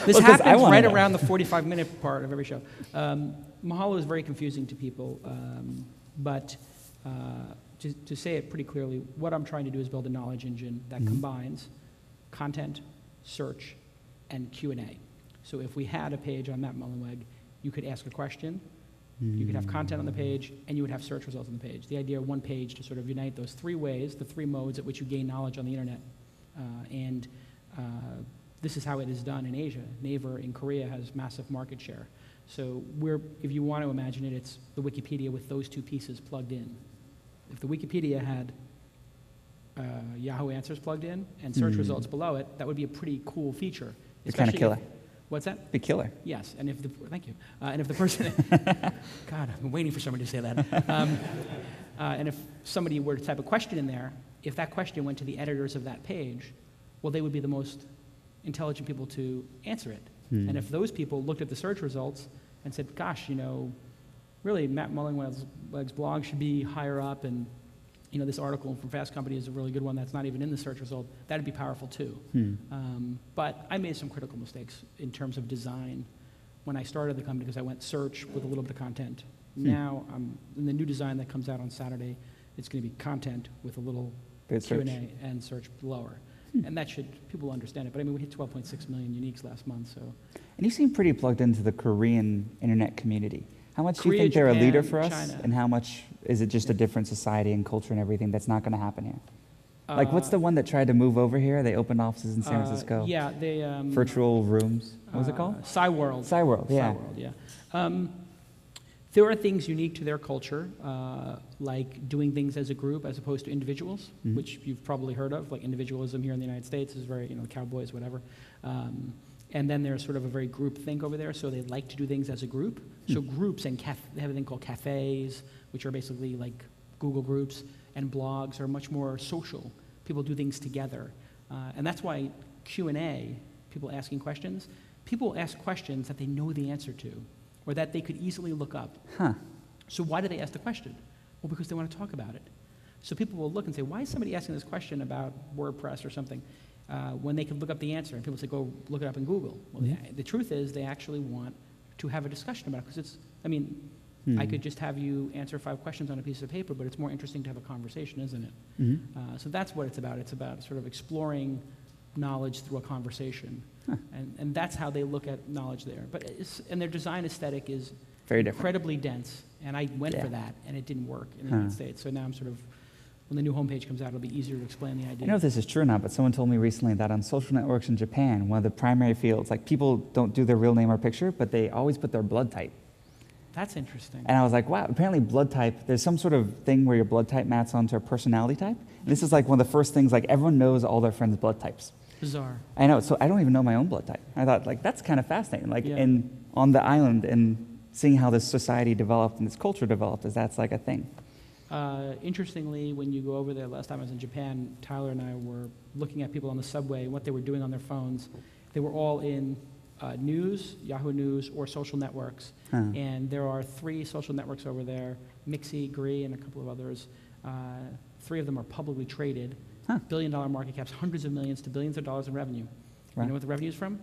This happens right around the 45-minute part of every show. Mahalo is very confusing to people, but to say it pretty clearly, what I'm trying to do is build a knowledge engine that combines content, search, and Q&A. So if we had a page on Matt Mullenweg, you could ask a question, you could have content on the page, and you would have search results on the page. The idea of one page to sort of unite those three ways, the three modes at which you gain knowledge on the internet. This is how it is done in Asia. Naver in Korea has massive market share. So if you want to imagine it, it's the Wikipedia with those two pieces plugged in. If the Wikipedia had Yahoo Answers plugged in and search results below it, that would be a pretty cool feature. It's kind of killer. What's that? Be killer. Yes, and thank you. And if the person, God, I've been waiting for somebody to say that. And if somebody were to type a question in there, if that question went to the editors of that page, well, they would be the most intelligent people to answer it. And if those people looked at the search results and said, gosh, really Matt Mullenweg's blog should be higher up, and this article from Fast Company is a really good one that's not even in the search result, that'd be powerful too. But I made some critical mistakes in terms of design when I started the company, because I went search with a little bit of content. Now, in the new design that comes out on Saturday, it's going to be content with a little Q&A and search lower. And that people understand it. But I mean, we hit 12.6 million uniques last month, so. And you seem pretty plugged into the Korean internet community. How much do you Korea, think they're Japan, a leader for us? China. And how much is it just a different society and culture and everything that's not going to happen here? Like, what's the one that tried to move over here? They opened offices in San Francisco. Yeah, they... Virtual rooms. What was it called? Cyworld. Cyworld, yeah. Cyworld, yeah. There are things unique to their culture, like doing things as a group as opposed to individuals, which you've probably heard of. Like individualism here in the United States is very, cowboys, whatever. And then there's sort of a very group think over there, so they like to do things as a group. So groups and they have a thing called cafes, which are basically like Google groups, and blogs are much more social. People do things together. And that's why Q&A, people asking questions, people ask questions that they know the answer to, or that they could easily look up. So why do they ask the question? Well, because they want to talk about it. So people will look and say, why is somebody asking this question about WordPress or something, when they could look up the answer? And people say, go look it up in Google. Well, the truth is they actually want to have a discussion about it, because it's, I could just have you answer 5 questions on a piece of paper, but it's more interesting to have a conversation, isn't it? So that's what it's about. It's about sort of exploring knowledge through a conversation. And that's how they look at knowledge there. But and their design aesthetic is very different, incredibly dense. And I went for that, and it didn't work in the United States. So now I'm sort of, when the new homepage comes out, it'll be easier to explain the idea. I don't know if this is true or not, but someone told me recently that on social networks in Japan, one of the primary fields, like people don't do their real name or picture, but they always put their blood type. That's interesting. And I was like, wow, apparently blood type, there's some sort of thing where your blood type maps onto a personality type. And this is like one of the first things, like everyone knows all their friends' blood types. Bizarre. I know, so I don't even know my own blood type. I thought, like, that's kind of fascinating. Like, on the island and seeing how this society developed and this culture developed, is that's like a thing. Interestingly, when you go over there, last time I was in Japan, Tyler and I were looking at people on the subway and what they were doing on their phones. They were all in news, Yahoo News, or social networks. And there are 3 social networks over there, Mixi, Gree, and a couple of others. 3 of them are publicly traded, billion-dollar market caps, hundreds of millions to billions of dollars in revenue. You know what the revenue is from?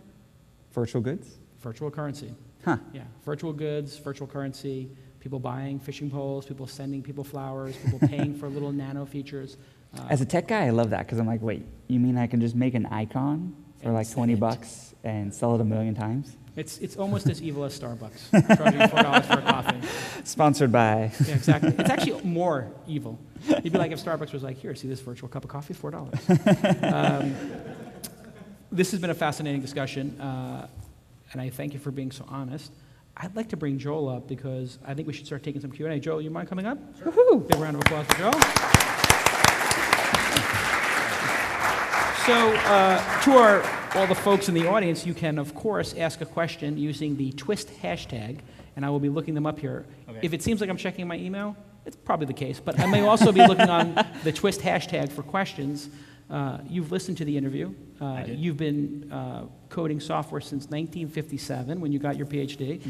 Virtual goods? Virtual currency. Yeah, virtual goods, virtual currency, people buying fishing poles, people sending people flowers, people paying for little nano features. As a tech guy, I love that, because I'm like, wait, you mean I can just make an icon for like $20 and sell it 1 million times? It's almost as evil as Starbucks, charging $4 for a coffee. Sponsored by. Yeah, exactly. It's actually more evil. You'd be like if Starbucks was like, here, see this virtual cup of coffee, $4. This has been a fascinating discussion, and I thank you for being so honest. I'd like to bring Joel up because I think we should start taking some Q&A. Joel, you mind coming up? Sure. Woohoo! Big round of applause for Joel. So, to all the folks in the audience, you can, of course, ask a question using the twist hashtag, and I will be looking them up here. Okay. If it seems like I'm checking my email, it's probably the case, but I may also be looking on the twist hashtag for questions. You've listened to the interview. You've been coding software since 1957 when you got your PhD.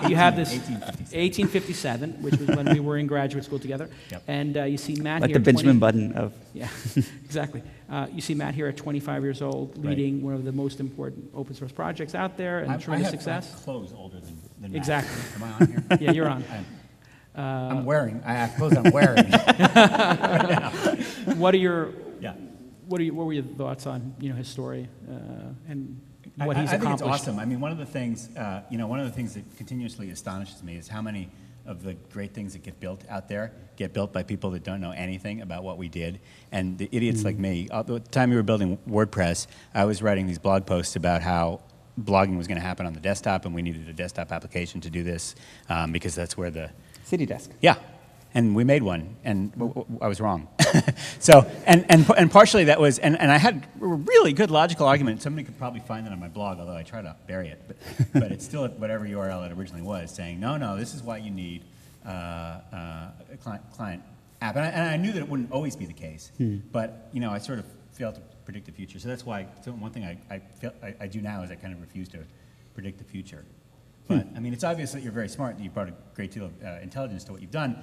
You have this 1857, which was when we were in graduate school together. Yep. And you see Matt like here. Like the Benjamin Button of. Yeah, exactly. You see Matt here at 25 years old, leading one of the most important open source projects out there, and tremendous success. I have clothes older than Matt. Exactly. Am I on here? Yeah, you're on. I'm wearing. I have clothes I'm wearing. Right now. What were your thoughts on his story and what he's accomplished? I think it's awesome. I mean, one of the things that continuously astonishes me is how many of the great things that get built out there get built by people that don't know anything about what we did. And the idiots like me, at the time we were building WordPress, I was writing these blog posts about how blogging was going to happen on the desktop, and we needed a desktop application to do this because that's where the City Desk. Yeah. And we made one, and I was wrong. So, and partially that was, and I had a really good logical argument. Somebody could probably find that on my blog, although I try to bury it. But it's still at whatever URL it originally was, saying, no, this is why you need a client app. And I knew that it wouldn't always be the case, but I sort of failed to predict the future. So that's why one thing I do now is I kind of refuse to predict the future. But, I mean, it's obvious that you're very smart and you've brought a great deal of intelligence to what you've done.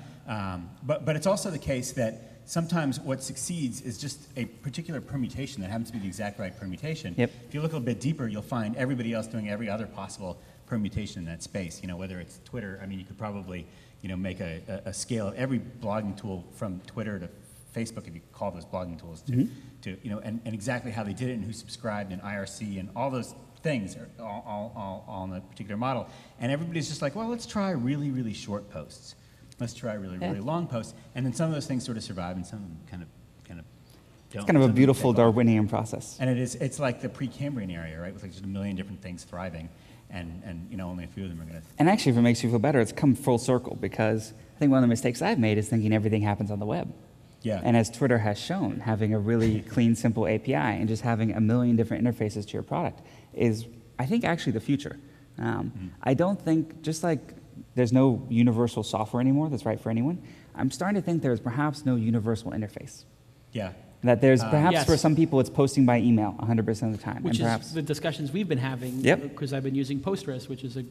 But it's also the case that sometimes what succeeds is just a particular permutation that happens to be the exact right permutation. Yep. If you look a little bit deeper, you'll find everybody else doing every other possible permutation in that space. Whether it's Twitter, I mean, you could probably, make a scale of every blogging tool from Twitter to Facebook, if you call those blogging tools, and exactly how they did it and who subscribed and IRC and all those things are all on a particular model. And everybody's just like, well, let's try really, really short posts. Let's try really, really long posts. And then some of those things sort of survive and some of them kind of It's kind of a beautiful Darwinian process. And it's like the Precambrian area, right? With like just a million different things thriving, and only a few of them are going to. And actually, if it makes you feel better, it's come full circle, because I think one of the mistakes I've made is thinking everything happens on the web. Yeah. And as Twitter has shown, having a really clean, simple API and just having a million different interfaces to your product is, I think, actually the future. I don't think, just like there's no universal software anymore that's right for anyone, I'm starting to think there's perhaps no universal interface. Yeah. That there's perhaps Yes. for some people it's posting by email 100% of the time. Which and perhaps is the discussions we've been having, Yep. because I've been using Postgres, which is a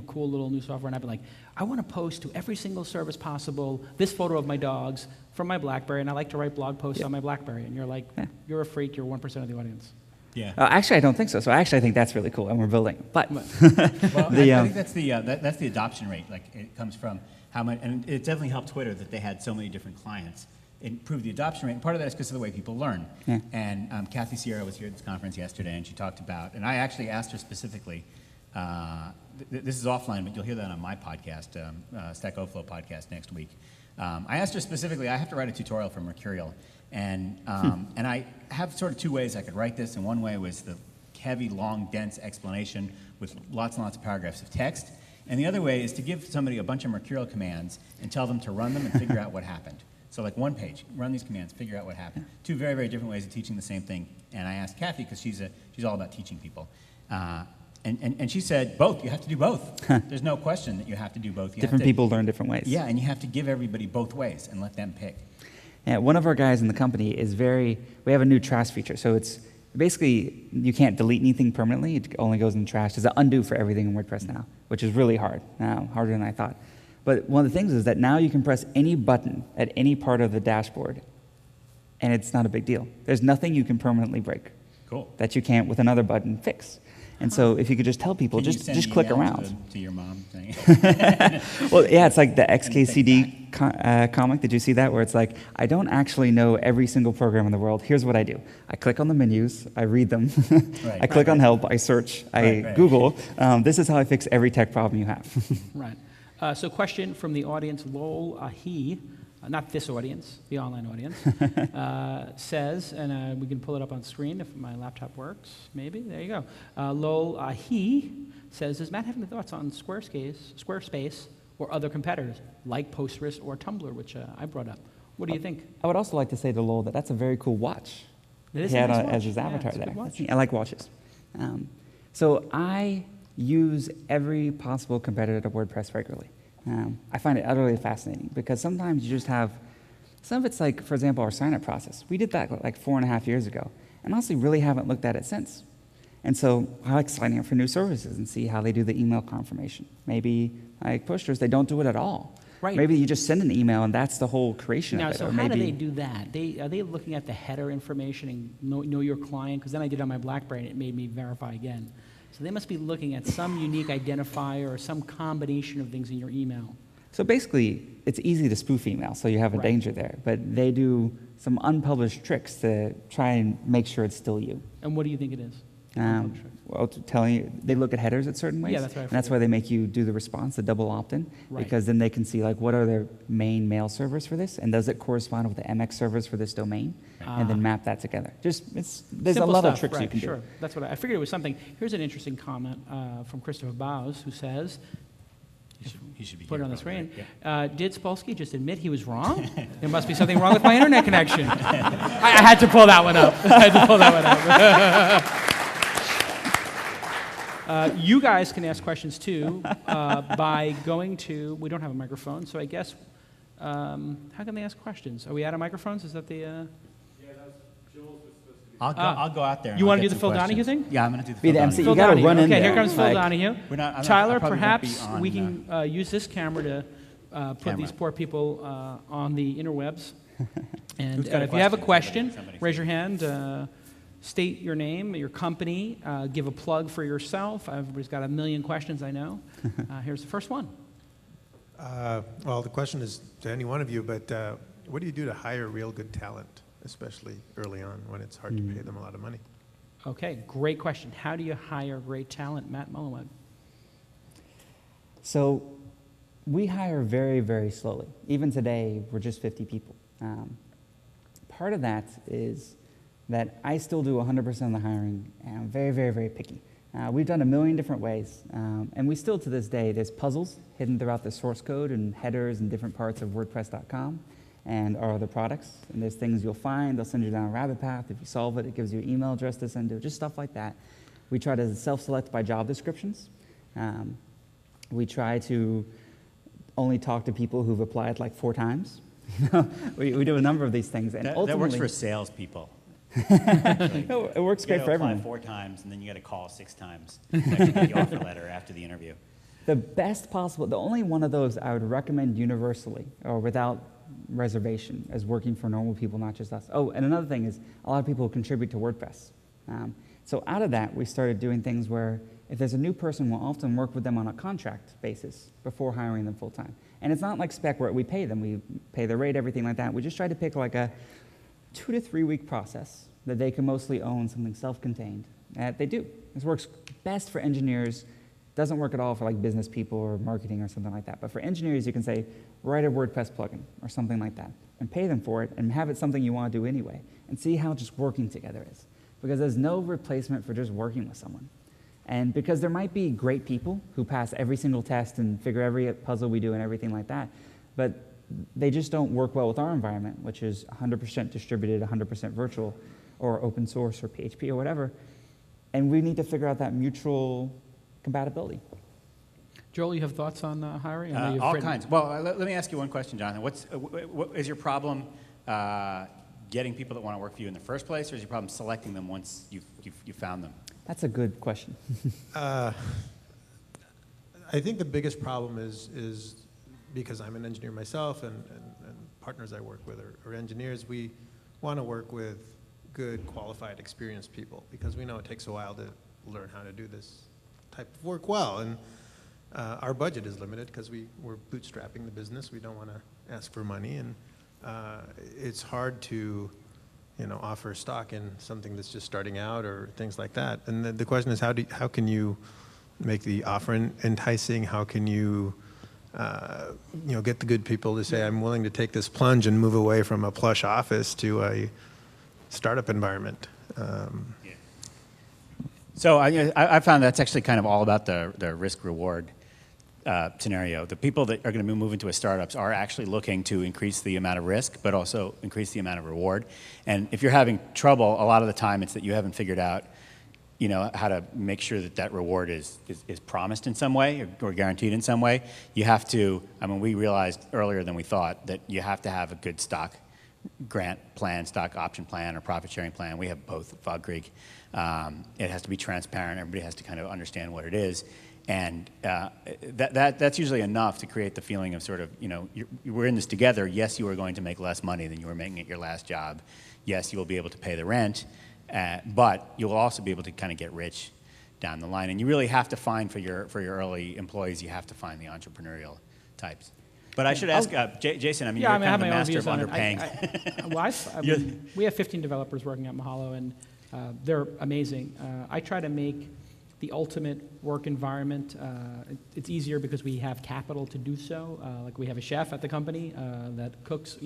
cool little new software, and I've been like, I want to post to every single service possible this photo of my dogs from my BlackBerry, and I like to write blog posts on my BlackBerry. And you're like, you're a freak, you're 1% of the audience. Yeah. Actually, I don't think so. So actually, I think that's really cool, and we're building. But Well, I think that's the adoption rate. Like, it comes from how much, and it definitely helped Twitter that they had so many different clients. It improved the adoption rate, and part of that is because of the way people learn. Yeah. And Kathy Sierra was here at this conference yesterday, and she talked about, and I actually asked her specifically, this is offline, but you'll hear that on my podcast, Stack Overflow podcast next week. I asked her specifically, I have to write a tutorial for Mercurial, and I have sort of two ways I could write this, and one way was the heavy, long, dense explanation with lots and lots of paragraphs of text, and the other way is to give somebody a bunch of Mercurial commands and tell them to run them and figure out what happened. So like one page, run these commands, figure out what happened. Two very, very different ways of teaching the same thing. And I asked Kathy, because she's all about teaching people. And she said, both. You have to do both. There's no question that you have to do both. different people learn different ways. Yeah, and you have to give everybody both ways and let them pick. Yeah, one of our guys in the company is we have a new trash feature. So it's basically, you can't delete anything permanently. It only goes in the trash. There's an undo for everything in WordPress now, which is really hard, harder than I thought. But one of the things is that now you can press any button at any part of the dashboard, and it's not a big deal. There's nothing you can permanently break. Cool. That you can't, with another button, fix. And so if you could just tell people, Can you just send click emails around. to your mom saying, Well, yeah, it's like the XKCD comic. Did you see that? Where it's like, I don't actually know every single program in the world. Here's what I do. I click on the menus. I read them. Right. I click on help. I search. I Google. This is how I fix every tech problem you have. Right. So question from the audience, Lol Ahi, not this audience, the online audience, says, and we can pull it up on screen if my laptop works, maybe. There you go. Lol Ahi says, does Matt have any thoughts on Squarespace or other competitors like Postgres or Tumblr, which I brought up? What do you think? I would also like to say to Lowell that that's a very cool watch. It is he a had nice watch. as his avatar it's a there. good watch. I like watches. So I use every possible competitor to WordPress regularly. I find it utterly fascinating because sometimes you just have, some of it's like, for example, our sign-up process. We did that like 4.5 years ago, and honestly really haven't looked at it since. And so I like signing up for new services and see how they do the email confirmation. Maybe like Pushers, they don't do it at all. Right. Maybe you just send an email and that's the whole creation Now, of it. so or how maybe, do they do that? Are they looking at the header information and know your client? Because then I did it on my BlackBerry and it made me verify again. So they must be looking at some unique identifier or some combination of things in your email. So basically, it's easy to spoof email, so you have a danger there. But they do some unpublished tricks to try and make sure it's still you. And what do you think it is? Well, telling you, they look at headers at certain ways. Yeah, that's what I and that's why they make you do the response, the double opt-in, because then they can see like what are their main mail servers for this, and does it correspond with the MX servers for this domain, and then map that together. There's Simple a lot stuff, of tricks you can sure. do. That's what I figured it was something. Here's an interesting comment from Christopher Bowes, who says, he should be put it here on the probably, screen. yeah. Did Spolsky just admit he was wrong? There must be something wrong with my internet connection. I had to pull that one up. You guys can ask questions too by going to, we don't have a microphone, so I guess, how can they ask questions? Are we out of microphones? Is that the... Yeah, that's Joel's was supposed to be. I'll go out there. and You I'll wanna get do the some Phil questions. Donahue thing? Yeah, I'm going to do the Be Phil the Donahue. MC. Phil You gotta Donahue. run in Okay, there. here comes Phil Like- Donahue. I Tyler, probably won't be perhaps on, we can use this camera to put Camera. these poor people on the interwebs. And Who's got a if you have a question? question, Somebody raise your hand, state your name, your company, give a plug for yourself. Everybody's got a million questions, I know. Here's the first one. Well, the question is to any one of you, but what do you do to hire real good talent, especially early on when it's hard to pay them a lot of money? Okay, great question. How do you hire great talent, Matt Mullenweg? So we hire very, very slowly. Even today, we're just 50 people. Part of that is that I still do 100% of the hiring, and I'm very, very, very picky. We've done a million different ways, and we still, to this day, there's puzzles hidden throughout the source code and headers and different parts of WordPress.com and our other products. And there's things you'll find, they'll send you down a rabbit path. If you solve it, it gives you an email address to send to, just stuff like that. We try to self-select by job descriptions. We try to only talk to people who've applied like 4 times. we do a number of these things. And that works for salespeople. No, it works great for everyone. You apply 4 times, and then you got to call 6 times to get the offer letter after the interview. The best possible, the only one of those I would recommend universally or without reservation as working for normal people, not just us. Oh, and another thing is a lot of people contribute to WordPress. So out of that, we started doing things where if there's a new person, we'll often work with them on a contract basis before hiring them full time. And it's not like spec where we pay them. We pay the rate, everything like that. We just try to pick like a 2 to 3 week process that they can mostly own, something self-contained. They do. This works best for engineers. Doesn't work at all for like business people or marketing or something like that. But for engineers, you can say, write a WordPress plugin or something like that and pay them for it and have it something you want to do anyway and see how just working together is. Because there's no replacement for just working with someone. And because there might be great people who pass every single test and figure every puzzle we do and everything like that, but they just don't work well with our environment, which is 100% distributed, 100% virtual, or open source, or PHP, or whatever. And we need to figure out that mutual compatibility. Joel, you have thoughts on hiring? I know you've All written. kinds. Well, let me ask you one question, Jonathan. What is your problem getting people that want to work for you in the first place, or is your problem selecting them once you found them? That's a good question. I think the biggest problem is because I'm an engineer myself and partners I work with are engineers, we want to work with good, qualified, experienced people because we know it takes a while to learn how to do this type of work well. And our budget is limited because we're bootstrapping the business. We don't want to ask for money. And it's hard to offer stock in something that's just starting out or things like that. And the question is, how can you make the offer enticing? How can you, get the good people to say, I'm willing to take this plunge and move away from a plush office to a startup environment? So I found that's actually kind of all about the risk-reward scenario. The people that are going to move into a startups are actually looking to increase the amount of risk, but also increase the amount of reward. And if you're having trouble, a lot of the time it's that you haven't figured out, how to make sure that reward is promised in some way or guaranteed in some way. You have to. We realized earlier than we thought that you have to have a good stock grant plan, stock option plan, or profit sharing plan. We have both at Fog Creek. It has to be transparent. Everybody has to kind of understand what it is. And that's usually enough to create the feeling of sort of, we're in this together. Yes, you are going to make less money than you were making at your last job. Yes, you will be able to pay the rent, but you will also be able to kind of get rich down the line. And you really have to find for your early employees, you have to find the entrepreneurial types. But I should ask Jason. You're kind of the master of underpaying. We have 15 developers working at Mahalo, and they're amazing. I try to make the ultimate work environment. It's easier because we have capital to do so. Like we have a chef at the company that cooks,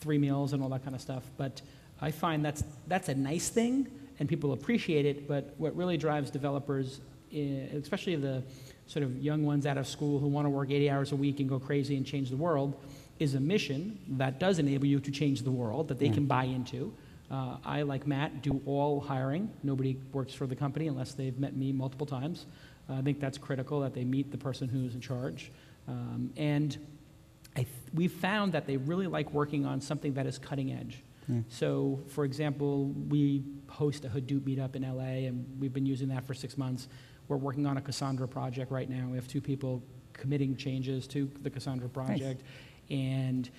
3 meals and all that kind of stuff. But I find that's a nice thing, and people appreciate it. But what really drives developers, especially the sort of young ones out of school who want to work 80 hours a week and go crazy and change the world, is a mission that does enable you to change the world that they can buy into. I, like Matt, do all hiring. Nobody works for the company unless they've met me multiple times. I think that's critical, that they meet the person who's in charge. And we've found that they really like working on something that is cutting edge. So, for example, we host a Hadoop meetup in LA, and we've been using that for 6 months. We're working on a Cassandra project right now. We have 2 people committing changes to the Cassandra project. Nice. And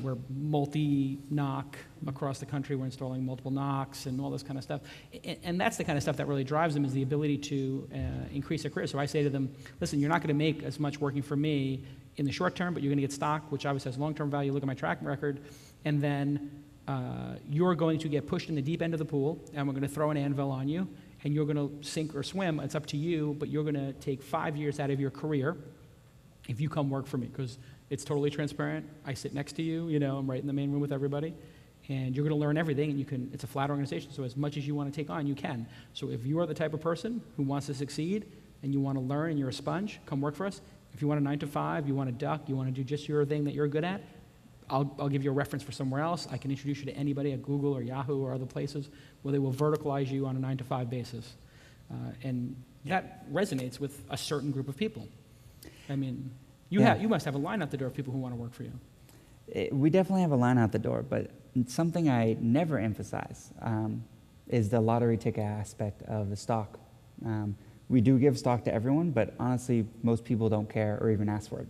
we're multi-NOC across the country. We're installing multiple NOCs and all this kind of stuff. And that's the kind of stuff that really drives them, is the ability to increase their career. So I say to them, listen, you're not going to make as much working for me in the short term, but you're going to get stock, which obviously has long-term value. Look at my track record. And then you're going to get pushed in the deep end of the pool, and we're going to throw an anvil on you, and you're going to sink or swim. It's up to you, but you're going to take 5 years out of your career if you come work for me, because it's totally transparent. I sit next to you, I'm right in the main room with everybody. and you're going to learn everything, and it's a flat organization, so as much as you want to take on, you can. So if you are the type of person who wants to succeed and you want to learn and you're a sponge, come work for us. If you want a 9 to 5, you want to duck, you want to do just your thing that you're good at, I'll give you a reference for somewhere else. I can introduce you to anybody at Google or Yahoo or other places where they will verticalize you on a 9 to 5 basis. And that resonates with a certain group of people. I mean, you must have a line out the door of people who want to work for you. We definitely have a line out the door, but something I never emphasize is the lottery ticket aspect of the stock. We do give stock to everyone, but honestly, most people don't care or even ask for it.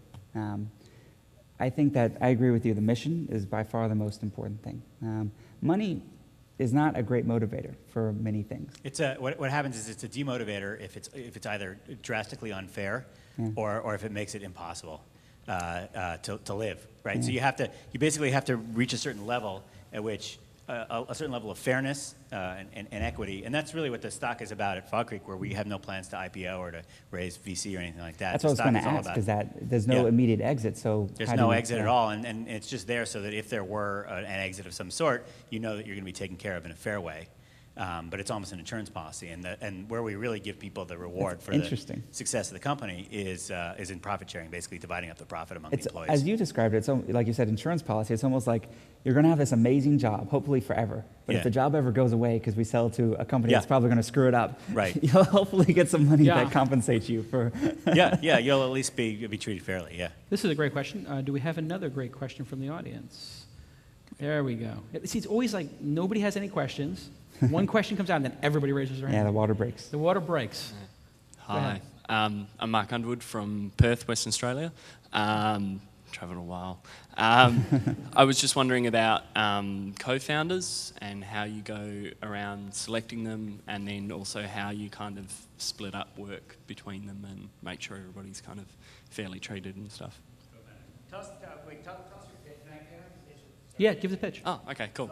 I think that I agree with you. The mission is by far the most important thing. Money is not a great motivator for many things. It's what happens is it's a demotivator if it's either drastically unfair or if it makes it impossible to live, right? So you basically have to reach a certain level at which a certain level of fairness and equity, and that's really what the stock is about at Fog Creek, where we have no plans to IPO or to raise VC or anything like that. That's what I was going to ask, because there's no immediate exit, so there's no exit at all, and it's just there so that if there were an exit of some sort, you know that you're going to be taken care of in a fair way. But it's almost an insurance policy, and where we really give people the reward for the success of the company is in profit sharing, basically dividing up the profit among the employees. As you described it, so like you said, insurance policy, it's almost like you're going to have this amazing job, hopefully forever. But if the job ever goes away because we sell to a company that's probably going to screw it up, you'll hopefully get some money that compensates you for... you'll at least be treated fairly, This is a great question. Do we have another great question from the audience? There we go. See, it's always like nobody has any questions. One question comes out, and then everybody raises their hand. Yeah, the water breaks. The water breaks. Hi. I'm Mark Underwood from Perth, Western Australia. Travelled a while. I was just wondering about co-founders and how you go around selecting them, and then also how you kind of split up work between them and make sure everybody's kind of fairly treated and stuff. Tell us your pitch. Yeah, give the pitch. Oh, okay, cool.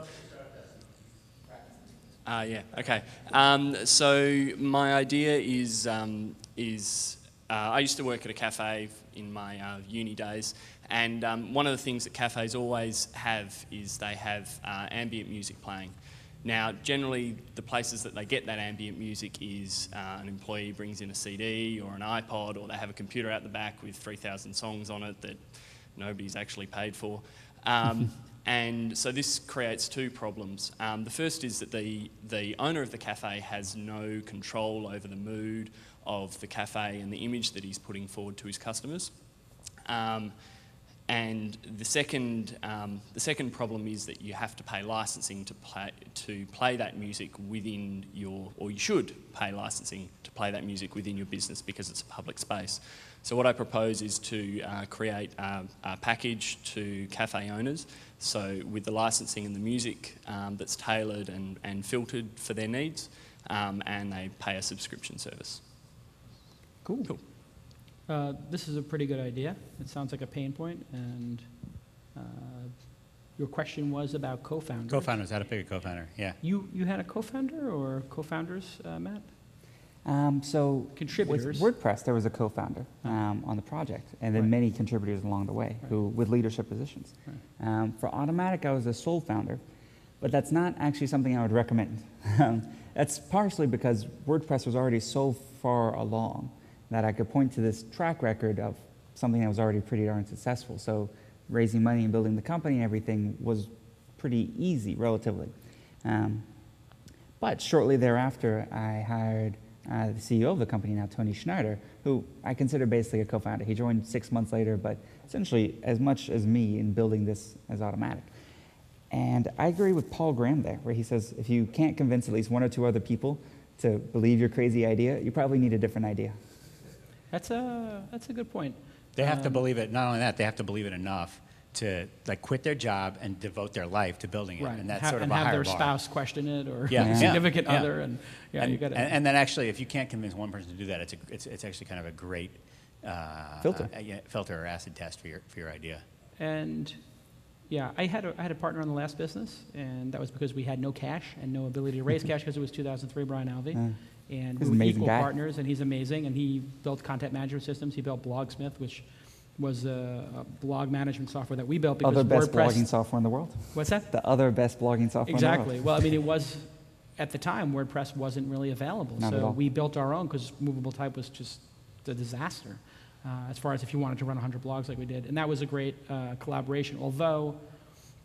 Okay. So my idea is I used to work at a cafe in my uni days, and one of the things that cafes always have is they have ambient music playing. Now, generally, the places that they get that ambient music is an employee brings in a CD or an iPod, or they have a computer out the back with 3,000 songs on it that nobody's actually paid for. And so this creates two problems. The first is that the owner of the cafe has no control over the mood of the cafe and the image that he's putting forward to his customers. And the second problem is that you have to pay licensing to play that music within or you should pay licensing to play that music within your business because it's a public space. So what I propose is to create a package to cafe owners, so with the licensing and the music that's tailored and filtered for their needs, and they pay a subscription service. Cool. This is a pretty good idea. It sounds like a pain point, and your question was about co-founders. Co-founders, how to pick a co-founder, yeah. You had a co-founder or co-founders, Matt? So contributors. With WordPress, there was a co-founder on the project, and then many contributors along the way with leadership positions. For Automatic, I was a sole founder, but that's not actually something I would recommend. That's partially because WordPress was already so far along that I could point to this track record of something that was already pretty darn successful. So raising money and building the company and everything was pretty easy, relatively. But shortly thereafter, I hired the CEO of the company now, Tony Schneider, who I consider basically a co-founder. He joined 6 months later, but essentially as much as me in building this as Automatic. And I agree with Paul Graham there, where he says if you can't convince at least one or two other people to believe your crazy idea, you probably need a different idea. That's a good point. They have to believe it. Not only that, they have to believe it enough to quit their job and devote their life to building it, and that's sort of a higher bar. And have their spouse question it, or significant other, and you got it. And then actually, if you can't convince one person to do that, it's actually kind of a great filter or acid test for your idea. And I had a partner in the last business, and that was because we had no cash and no ability to raise cash because it was 2003, Brian Alvey. And we were equal partners, and he's amazing, and he built content management systems. He built Blogsmith, which was a blog management software that we built because Other best WordPress. blogging software in the world. What's that? The other best blogging software Exactly. in the world. Well, I mean, it was, at the time, WordPress wasn't really available. Not at So all. we built our own because movable type was just a disaster as far as if you wanted to run 100 blogs like we did. And that was a great collaboration, although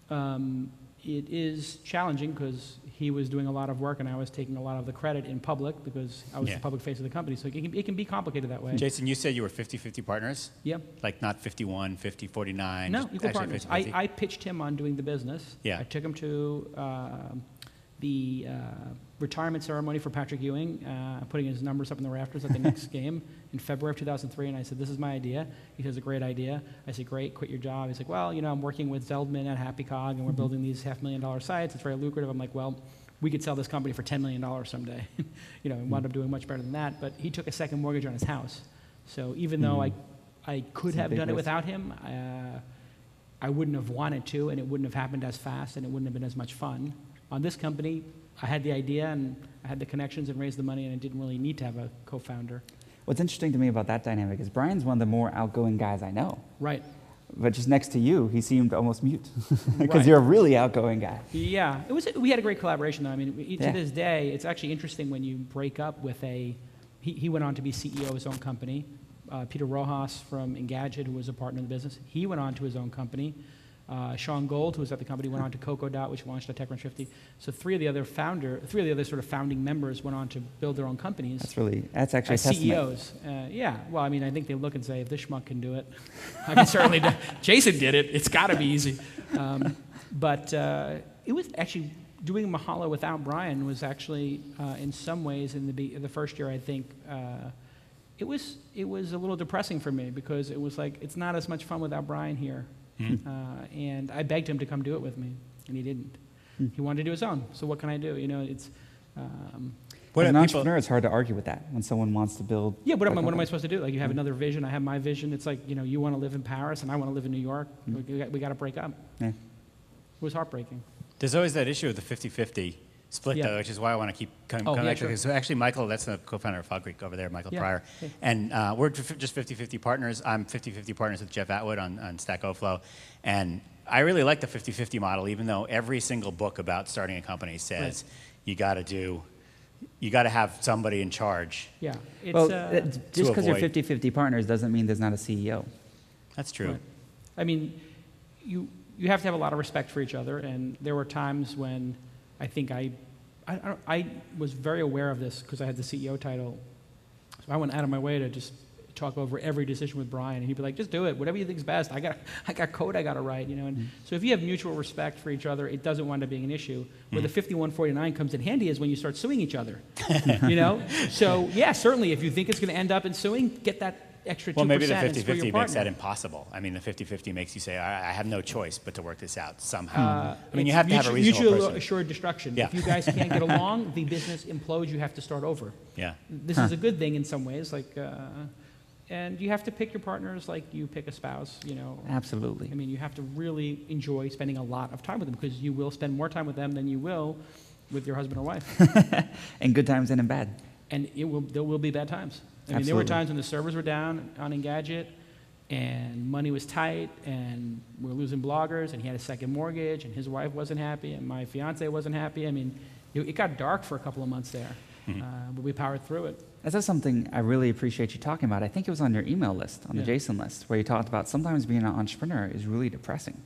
it is challenging because he was doing a lot of work and I was taking a lot of the credit in public because I was Yeah. the public face of the company. So it can be complicated that way. Jason, you said you were 50-50 partners? Yeah. Like not 51, 50, 49? No, just equal actually partners. 50-50? I pitched him on doing the business. Yeah. I took him to the retirement ceremony for Patrick Ewing, putting his numbers up in the rafters at the next game in February of 2003, and I said, this is my idea. He says, a great idea. I said, great, quit your job. He's like, well, I'm working with Zeldman at HappyCog, and we're building these $500,000 sites. It's very lucrative. I'm like, well, we could sell this company for $10 million someday. And wound up doing much better than that. But he took a second mortgage on his house. So even though I could It's a have big done it risk. without him, I wouldn't have wanted to, and it wouldn't have happened as fast, and it wouldn't have been as much fun. On this company, I had the idea, and I had the connections and raised the money, and I didn't really need to have a co-founder. What's interesting to me about that dynamic is Brian's one of the more outgoing guys I know. Right. But just next to you, he seemed almost mute. Because Right. you're a really outgoing guy. Yeah, we had a great collaboration, though. I mean, Yeah. to this day, it's actually interesting when you break up with he went on to be CEO of his own company. Peter Rojas from Engadget, who was a partner in the business, he went on to his own company. Sean Gold, who was at the company, went on to Cocodot, which launched at TechCrunch 50. So three of the other sort of founding members went on to build their own companies. That's actually a As testament. CEOs. Yeah, well, I mean, I think they look and say, if this schmuck can do it, I can certainly do it. Jason did it. It's got to be easy. But it was actually, doing Mahalo without Brian was actually, in some ways, in the first year, I think, it was a little depressing for me because it was like, it's not as much fun without Brian here. And I begged him to come do it with me, and he didn't. He wanted to do his own. So what can I do? It's... As an entrepreneur, it's hard to argue with that when someone wants to build. Yeah, what am I supposed to do? Like, you have another vision, I have my vision. It's like, you want to live in Paris, and I want to live in New York. We got to break up. Yeah. It was heartbreaking. There's always that issue of the 50-50 split, Yeah. though, which is why I want to keep coming yeah, back to sure. it. So actually, Michael, that's the co-founder of Fog Creek over there, Michael Yeah. Pryor. Hey. And we're just 50-50 partners. I'm 50-50 partners with Jeff Atwood on Stack Overflow. And I really like the 50-50 model, even though every single book about starting a company says you got to have somebody in charge. Yeah. It's, Well, just because you're avoid- 50-50 partners doesn't mean there's not a CEO. That's true. Right. I mean, you have to have a lot of respect for each other, and there were times when I think I was very aware of this because I had the CEO title. So I went out of my way to just talk over every decision with Brian, and he'd be like, just do it, whatever you think's best. I got code I got to write, And so if you have mutual respect for each other, it doesn't wind up being an issue. Where the 51-49 comes in handy is when you start suing each other, So yeah, certainly if you think it's going to end up in suing, get that extra 2% Well, maybe the and sue your 50-50 makes partner. that impossible. I mean, the 50-50 makes you say, I have no choice but to work this out somehow. I mean, you It's have to have a reasonable mutual person. assured destruction. Yeah. If you guys can't get along, the business implodes. You have to start over. Yeah. This is a good thing in some ways. And you have to pick your partners like you pick a spouse. Absolutely. I mean, you have to really enjoy spending a lot of time with them because you will spend more time with them than you will with your husband or wife. And good times and in bad. And there will be bad times. I mean, there were times when the servers were down on Engadget, and money was tight, and we were losing bloggers, and he had a second mortgage, and his wife wasn't happy, and my fiance wasn't happy. I mean, it got dark for a couple of months there, but we powered through it. That's something I really appreciate you talking about. I think it was on your email list, on the Yeah. Jason list, where you talked about sometimes being an entrepreneur is really depressing.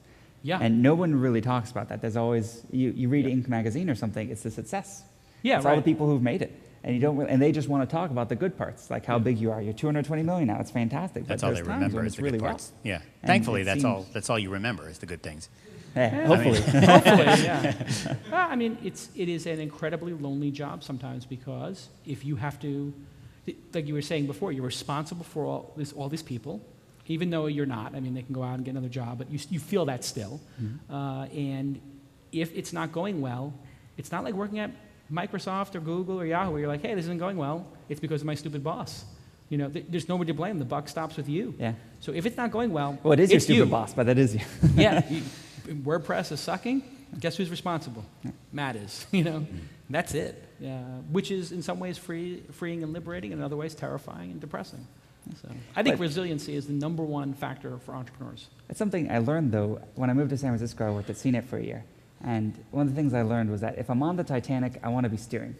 Yeah. And no one really talks about that. There's always, you read Inc. magazine or something, it's the success. Yeah, It's all the right. people who've made it. And and they just want to talk about the good parts, like how big you are. You're 220 million now. It's fantastic. That's but all they there's times remember when is it's the really good well. parts. Yeah. And Thankfully, it that's all you remember is the good things. Hopefully. Hopefully, yeah. Well, I mean, it is an incredibly lonely job sometimes because if you have to, like you were saying before, you're responsible for all these people, even though you're not. I mean, they can go out and get another job, but you feel that still. And if it's not going well, it's not like working at Microsoft or Google or Yahoo where you're like, hey, this isn't going well. It's because of my stupid boss. There's nobody to blame. The buck stops with you. Yeah. So if it's not going well, Well, it is your it's stupid you. boss, but that is you. Yeah, WordPress is sucking. Guess who's responsible? Matt is. That's it. Which is in some ways freeing and liberating, and in other ways terrifying and depressing. So I think But- resiliency is the #1 factor for entrepreneurs. It's something I learned, though, when I moved to San Francisco. I worked at CNET for a year. And one of the things I learned was that if I'm on the Titanic, I want to be steering.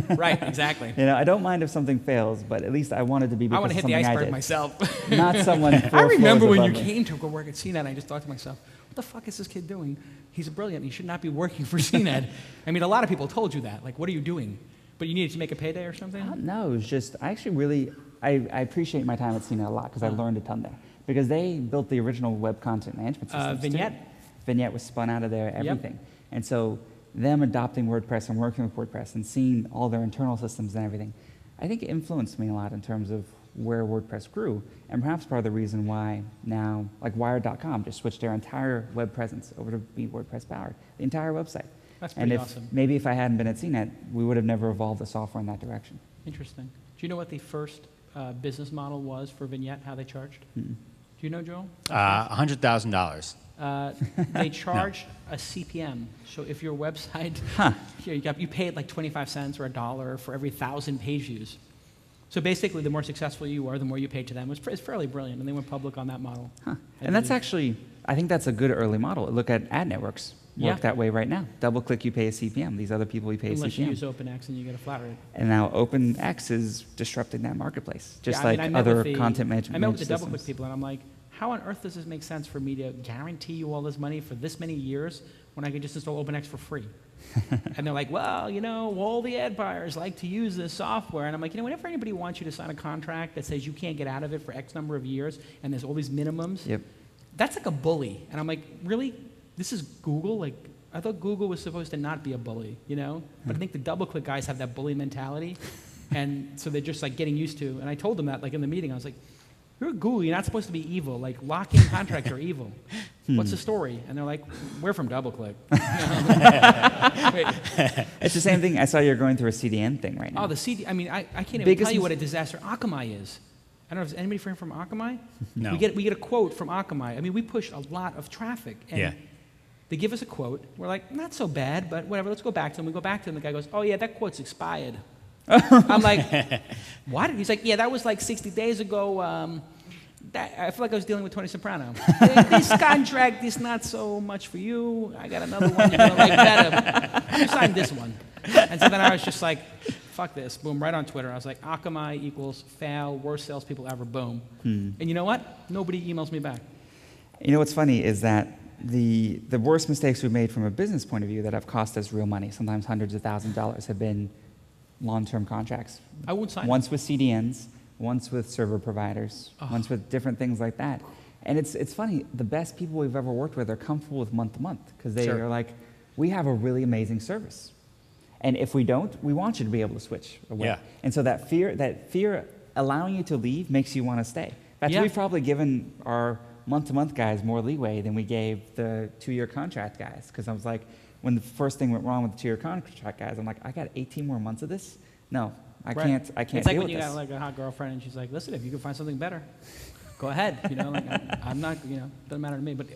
Right, exactly. You know, I don't mind if something fails, but at least I wanted to be I because want to of hit the something I iceberg did. myself. Not someone four I remember floors when you above me. came to go work at CNET, and I just thought to myself, what the fuck is this kid doing? He's brilliant. He should not be working for CNET. I mean, a lot of people told you that. Like, what are you doing? But you needed to make a payday or something? No, it was just, I actually really, I appreciate my time at CNET a lot because I learned a ton there. Because they built the original web content management systems. Vignette. Too. Vignette was spun out of there, everything. And so them adopting WordPress and working with WordPress and seeing all their internal systems and everything, I think it influenced me a lot in terms of where WordPress grew, and perhaps part of the reason why now, like Wired.com just switched their entire web presence over to be WordPress powered, the entire website. That's And pretty if awesome. maybe if I hadn't been at CNET, we would have never evolved the software in that direction. Interesting. Do you know what the first business model was for Vignette, how they charged? Mm-mm. Do you know, Joel? $100,000. They charged a CPM. So if your website, you paid like 25 cents or $1 for every 1,000 page views. So basically, the more successful you are, the more you pay to them. It's fairly brilliant, and they went public on that model. And that's actually, I think that's a good early model. Look at ad networks. Work that way right now. Double click, you pay a CPM. These other people, you pay Unless a CPM. you use OpenX and you get a flat rate. And now OpenX is disrupting that marketplace, just Yeah, I mean, like I met other with the- content management I met with the systems. DoubleClick people, and I'm like, how on earth does this make sense for me to guarantee you all this money for this many years when I could just install OpenX for free? And they're like, well, you know, all the ad buyers like to use this software. And I'm like, you know, whenever anybody wants you to sign a contract that says you can't get out of it for X number of years, and there's all these minimums, Yep. that's like a bully. And I'm like, really? This is Google? Like, I thought Google was supposed to not be a bully, you know? But I think the DoubleClick guys have that bully mentality. And so they're just like getting used to, and I told them that like in the meeting, I was like, you're at Google, you're not supposed to be evil. Like, lock-in contracts are evil. What's the story? And they're like, we're from DoubleClick. It's the same thing. I saw you're going through a CDN thing right now. Oh, the CD, I mean, I can't even Biggest tell you mis- what a disaster Akamai is. I don't know if there's anybody from Akamai? No. We get a quote from Akamai. I mean, we push a lot of traffic. And Yeah. they give us a quote. We're like, not so bad, but whatever, let's go back to them. We go back to them. The guy goes, oh, yeah, that quote's expired. I'm like, what? He's like, yeah, that was like 60 days ago. I feel like I was dealing with Tony Soprano. This contract is not so much for you. I got another one you're going to like better. You signed this one. And so then I was just like, fuck this. Boom, right on Twitter. I was like, Akamai equals fail, worst salespeople ever, boom. And you know what? Nobody emails me back. You know what's funny is that the worst mistakes we've made from a business point of view that have cost us real money, sometimes hundreds of thousands of dollars, have been long-term contracts. I won't sign Once with CDNs, once with server providers, once with different things like that. And it's funny, the best people we've ever worked with are comfortable with month-to-month because they Sure. are like, we have a really amazing service. And if we don't, we want you to be able to switch away. Yeah. And so that fear allowing you to leave makes you want to stay. In fact, Yeah. we've probably given our month-to-month guys more leeway than we gave the 2-year contract guys. Because I was like, when the first thing went wrong with the 2-year contract guys, I'm like, I got 18 more months of this? No, I Right. can't It's like deal when with you this. got like a hot girlfriend and she's like, listen, if you can find something better, go ahead. You know, like I'm not, you know, doesn't matter to me. But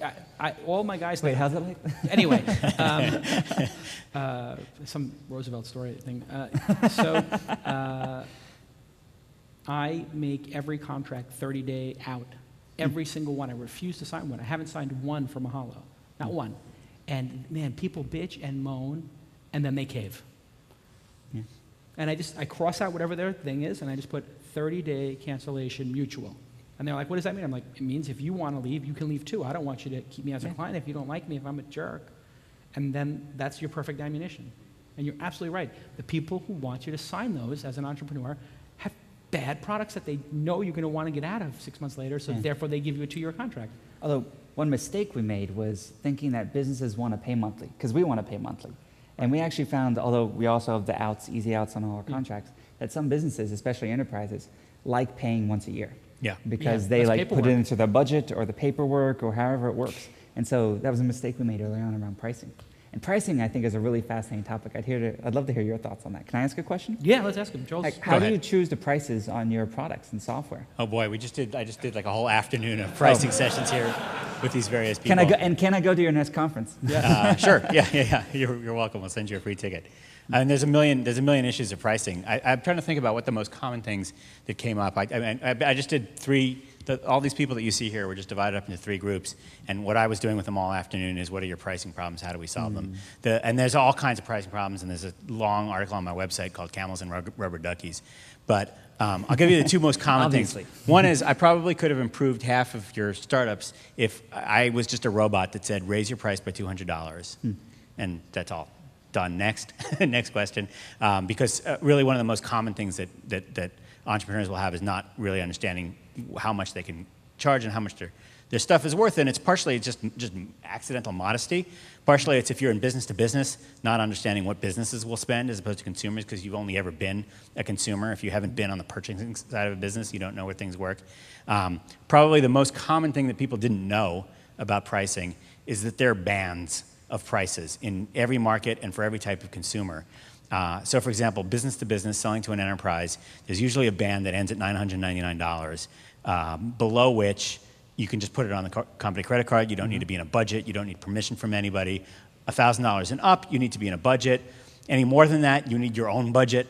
all my guys. Wait, how's that like? Anyway, some Roosevelt story thing. I make every contract 30-day out. Every single one. I refuse to sign one. I haven't signed one for Mahalo. Not one. And man, people bitch and moan, and then they cave. Yeah. And I cross out whatever their thing is, and I just put 30-day cancellation mutual. And they're like, what does that mean? I'm like, it means if you want to leave, you can leave too. I don't want you to keep me as a client if you don't like me, if I'm a jerk. And then that's your perfect ammunition. And you're absolutely right. The people who want you to sign those as an entrepreneur have bad products that they know you're going to want to get out of 6 months later, so therefore they give you a 2-year contract. Although one mistake we made was thinking that businesses want to pay monthly, because we want to pay monthly. And we actually found, although we also have the outs, easy outs on all our contracts, that some businesses, especially enterprises, like paying once a year. Yeah. Because Yeah, they less like put paperwork. it into their budget or the paperwork or however it works. And so that was a mistake we made early on around pricing. And pricing, I think, is a really fascinating topic. I'd love to hear your thoughts on that. Can I ask a question? Yeah, let's ask him. Joel. Like, how do you choose the prices on your products and software? Oh boy, I just did like a whole afternoon of pricing sessions here with these various people. Can I go to your next conference? Sure. Yeah. You're welcome. We'll send you a free ticket. And there's a million issues of pricing. I'm trying to think about what the most common things that came up. I just did three. All these people that you see here were just divided up into 3 groups. And what I was doing with them all afternoon is, what are your pricing problems? How do we solve them? And there's all kinds of pricing problems. And there's a long article on my website called Camels and Rubber Duckies. But I'll give you the 2 most common things. One is, I probably could have improved half of your startups if I was just a robot that said, raise your price by $200. And that's all. Done. Next. Next question. Because really one of the most common things that entrepreneurs will have is not really understanding how much they can charge and how much their stuff is worth. And it's partially just accidental modesty. Partially it's if you're in business to business, not understanding what businesses will spend as opposed to consumers, because you've only ever been a consumer. If you haven't been on the purchasing side of a business, you don't know where things work. Probably the most common thing that people didn't know about pricing is that there are bands of prices in every market and for every type of consumer. So for example, business to business, selling to an enterprise, there's usually a band that ends at $999, below which you can just put it on the company credit card. You don't need to be in a budget. You don't need permission from anybody. $1,000 and up, you need to be in a budget. Any more than that, you need your own budget.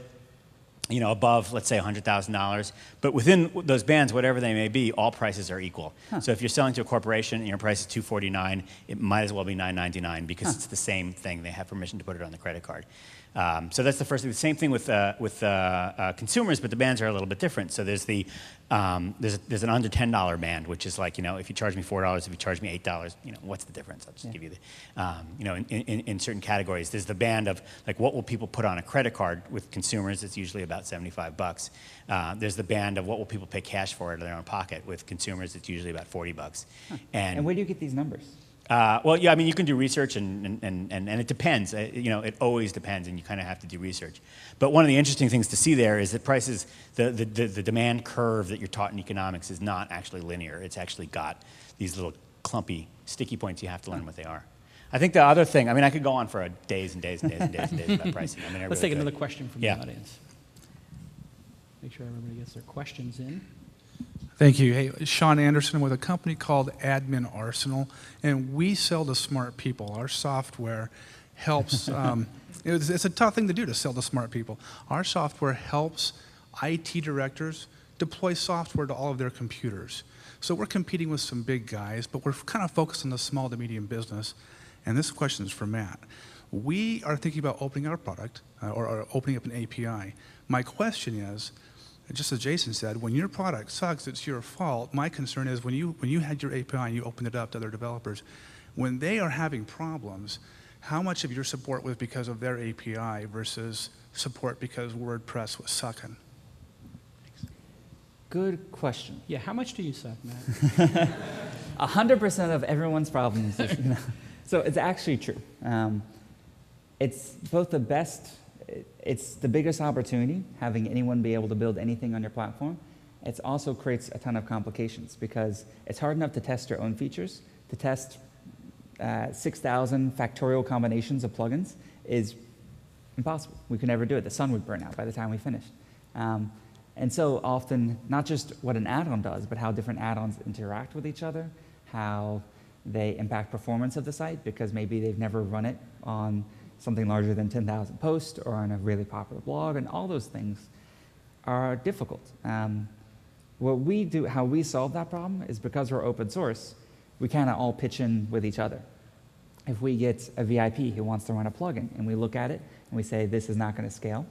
Above, let's say, $100,000. But within those bands, whatever they may be, all prices are equal. So if you're selling to a corporation and your price is $249, it might as well be $999 because it's the same thing. They have permission to put it on the credit card. So that's the first thing. The same thing with consumers, but the bands are a little bit different. So there's an under $10 band, which is like, if you charge me $4, if you charge me $8, what's the difference? I'll just give you the, in certain categories. There's the band of like, what will people put on a credit card with consumers? It's usually about $75. There's the band of what will people pay cash for out of their own pocket. With consumers, it's usually about $40. And where do you get these numbers? Well, yeah, you can do research, and it depends. It always depends, and you kind of have to do research. But one of the interesting things to see there is that prices, the demand curve that you're taught in economics is not actually linear. It's actually got these little clumpy, sticky points. You have to learn what they are. I think the other thing, I could go on for days and days and days and days and days about pricing. Let's take another question from the audience. Make sure everybody gets their questions in. Thank you. Hey, Sean Anderson with a company called Admin Arsenal, and we sell to smart people. Our software helps. It's a tough thing to do, to sell to smart people. Our software helps IT directors deploy software to all of their computers. So we're competing with some big guys, but we're kind of focused on the small to medium business. And this question is for Matt. We are thinking about opening our product or opening up an API. My question is, just as Jason said, when your product sucks, it's your fault. My concern is when you had your API and you opened it up to other developers, when they are having problems, how much of your support was because of their API versus support because WordPress was sucking? Good question. Yeah, how much do you suck, Matt? 100% of everyone's problems. So it's actually true. It's both the best. It's the biggest opportunity, having anyone be able to build anything on your platform. It also creates a ton of complications because it's hard enough to test your own features. To test 6,000 factorial combinations of plugins is impossible. We could never do it. The sun would burn out by the time we finished. And so often, not just what an add-on does, but how different add-ons interact with each other, how they impact performance of the site, because maybe they've never run it on something larger than 10,000 posts or on a really popular blog, and all those things are difficult. What we do, how we solve that problem is because we're open source, we kind of all pitch in with each other. If we get a VIP who wants to run a plugin and we look at it and we say this is not going to scale,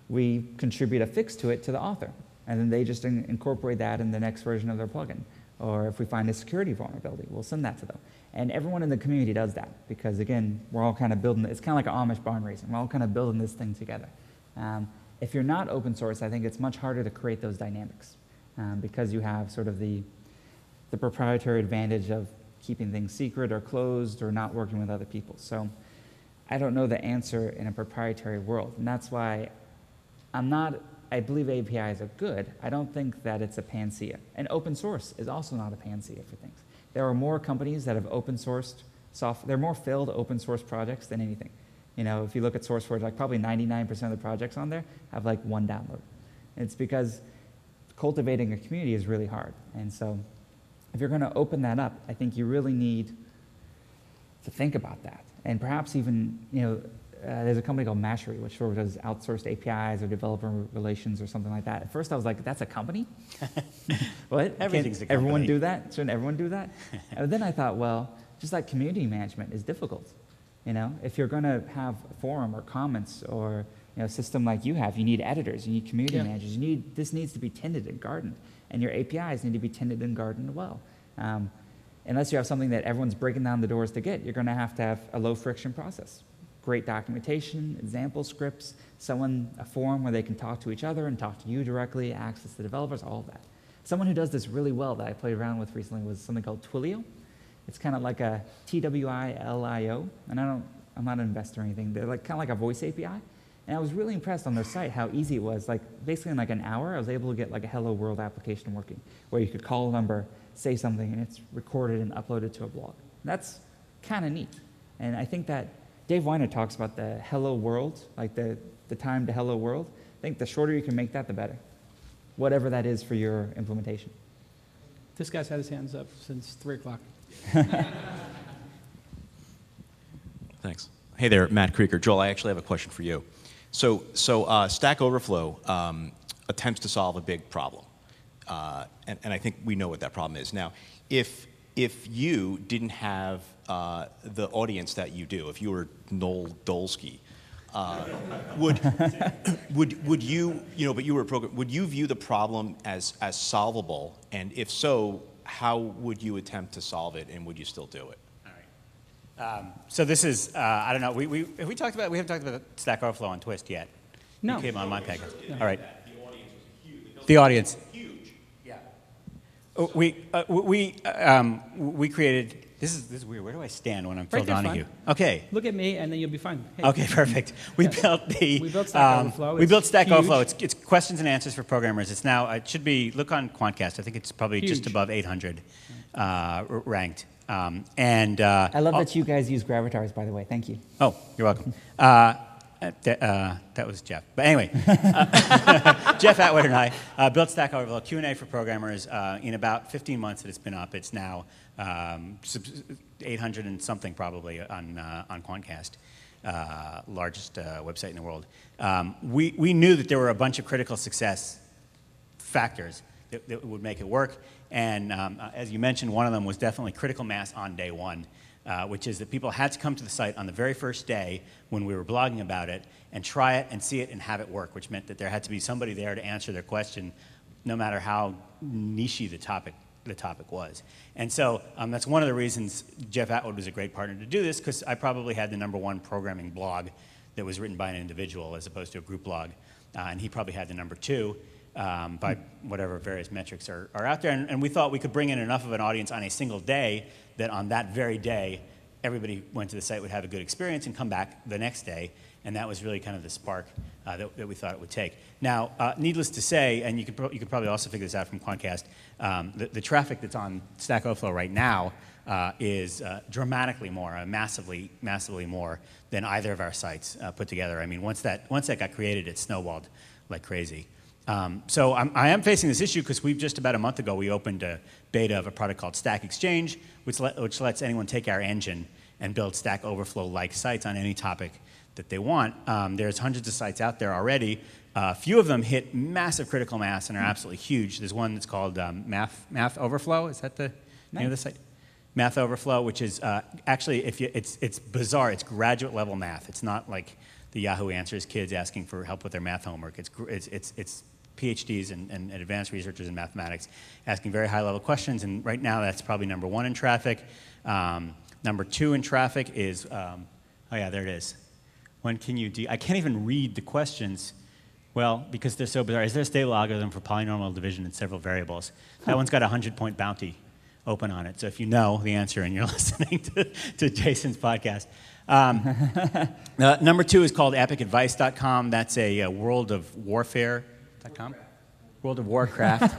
we contribute a fix to it to the author, and then they just incorporate that in the next version of their plugin. Or if we find a security vulnerability, we'll send that to them. And everyone in the community does that because, again, we're all kind of building, it's kind of like an Amish barn raising. We're all kind of building this thing together. If you're not open source, I think it's much harder to create those dynamics because you have sort of the proprietary advantage of keeping things secret or closed or not working with other people. So I don't know the answer in a proprietary world. And that's why I believe APIs are good. I don't think that it's a panacea. And open source is also not a panacea for things. There are more companies that have open sourced they're more failed open source projects than anything. You know, if you look at SourceForge, like probably 99% of the projects on there have like one download. And it's because cultivating a community is really hard. And so if you're going to open that up, I think you really need to think about that. And perhaps even, you know, there's a company called Mashery, which sort of does outsourced APIs or developer relations or something like that. At first I was like, that's a company? What? Everything's a company. Everyone do that? Shouldn't everyone do that? And then I thought, well, just like community management is difficult. You know, if you're going to have a forum or comments or, you know, a system like you have, you need editors, you need community managers, this needs to be tended and gardened. And your APIs need to be tended and gardened well. Unless you have something that everyone's breaking down the doors to get, you're going to have a low friction process. Great documentation, example scripts, a forum where they can talk to each other and talk to you directly, access to developers, all of that. Someone who does this really well that I played around with recently was something called Twilio. It's kind of like a TWILIO, and I'm not an investor or anything. They're like kind of like a voice API. And I was really impressed on their site how easy it was. Like basically in like an hour, I was able to get like a Hello World application working, where you could call a number, say something, and it's recorded and uploaded to a blog. That's kind of neat. And I think that Dave Weiner talks about the hello world, like the time to hello world. I think the shorter you can make that, the better, whatever that is for your implementation. This guy's had his hands up since 3 o'clock. Thanks. Hey there, Matt Krieger. Joel, I actually have a question for you. So Stack Overflow attempts to solve a big problem, and I think we know what that problem is. Now, if you didn't have the audience that you do, if you were Noel Dolsky, would you, but you were a program, would you view the problem as solvable? And if so, how would you attempt to solve it, and would you still do it? All right. So this is, I don't know, we haven't talked about Stack Overflow on Twist yet. No. It came on my package. No. All right. The audience was huge. The audience. Huge. Yeah. We created. This is weird. Where do I stand when I'm Phil Right there's Donahue? fine. Okay. Look at me, and then you'll be fine. Hey. Okay, perfect. We built Stack Overflow. We built Stack huge. Overflow. It's questions and answers for programmers. It's now. It should be. Look on Quantcast. I think it's probably just above 800 ranked. I love that you guys use Gravitars, by the way. Thank you. Oh, you're welcome. That was Jeff. But anyway, Jeff Atwood and I built Stack Overflow, Q&A for programmers. In about 15 months that it's been up, it's now 800 and something probably on Quantcast, largest website in the world. We knew that there were a bunch of critical success factors that would make it work. And as you mentioned, one of them was definitely critical mass on day one. Which is that people had to come to the site on the very first day when we were blogging about it and try it and see it and have it work, which meant that there had to be somebody there to answer their question, no matter how niche the topic was. And so that's one of the reasons Jeff Atwood was a great partner to do this, because I probably had the #1 programming blog that was written by an individual as opposed to a group blog, and he probably had the #2 by whatever various metrics are out there. And we thought we could bring in enough of an audience on a single day that on that very day, everybody went to the site, would have a good experience, and come back the next day. And that was really kind of the spark that we thought it would take. Now, needless to say, and you could probably also figure this out from Quantcast, the traffic that's on Stack Overflow right now is dramatically more, massively more than either of our sites put together. I mean, once that got created, it snowballed like crazy. So I am facing this issue because we've just about a month ago, we opened a beta of a product called Stack Exchange, which lets anyone take our engine and build Stack Overflow-like sites on any topic that they want. There's hundreds of sites out there already. A few of them hit massive critical mass and are absolutely huge. There's one that's called Math Overflow. Is that the name of the site? Math Overflow, which is actually, it's bizarre. It's graduate level math. It's not like the Yahoo Answers kids asking for help with their math homework. It's PhDs and advanced researchers in mathematics asking very high level questions, and right now that's probably #1 in traffic. #2 in traffic is, oh yeah, there it is. When can you I can't even read the questions, well, because they're so bizarre. Is there a stable algorithm for polynomial division in several variables? That one's got a 100-point bounty open on it, so if you know the answer and you're listening to Jason's podcast. #2 is called epicadvice.com. That's a World of Warfare.com? World of Warcraft.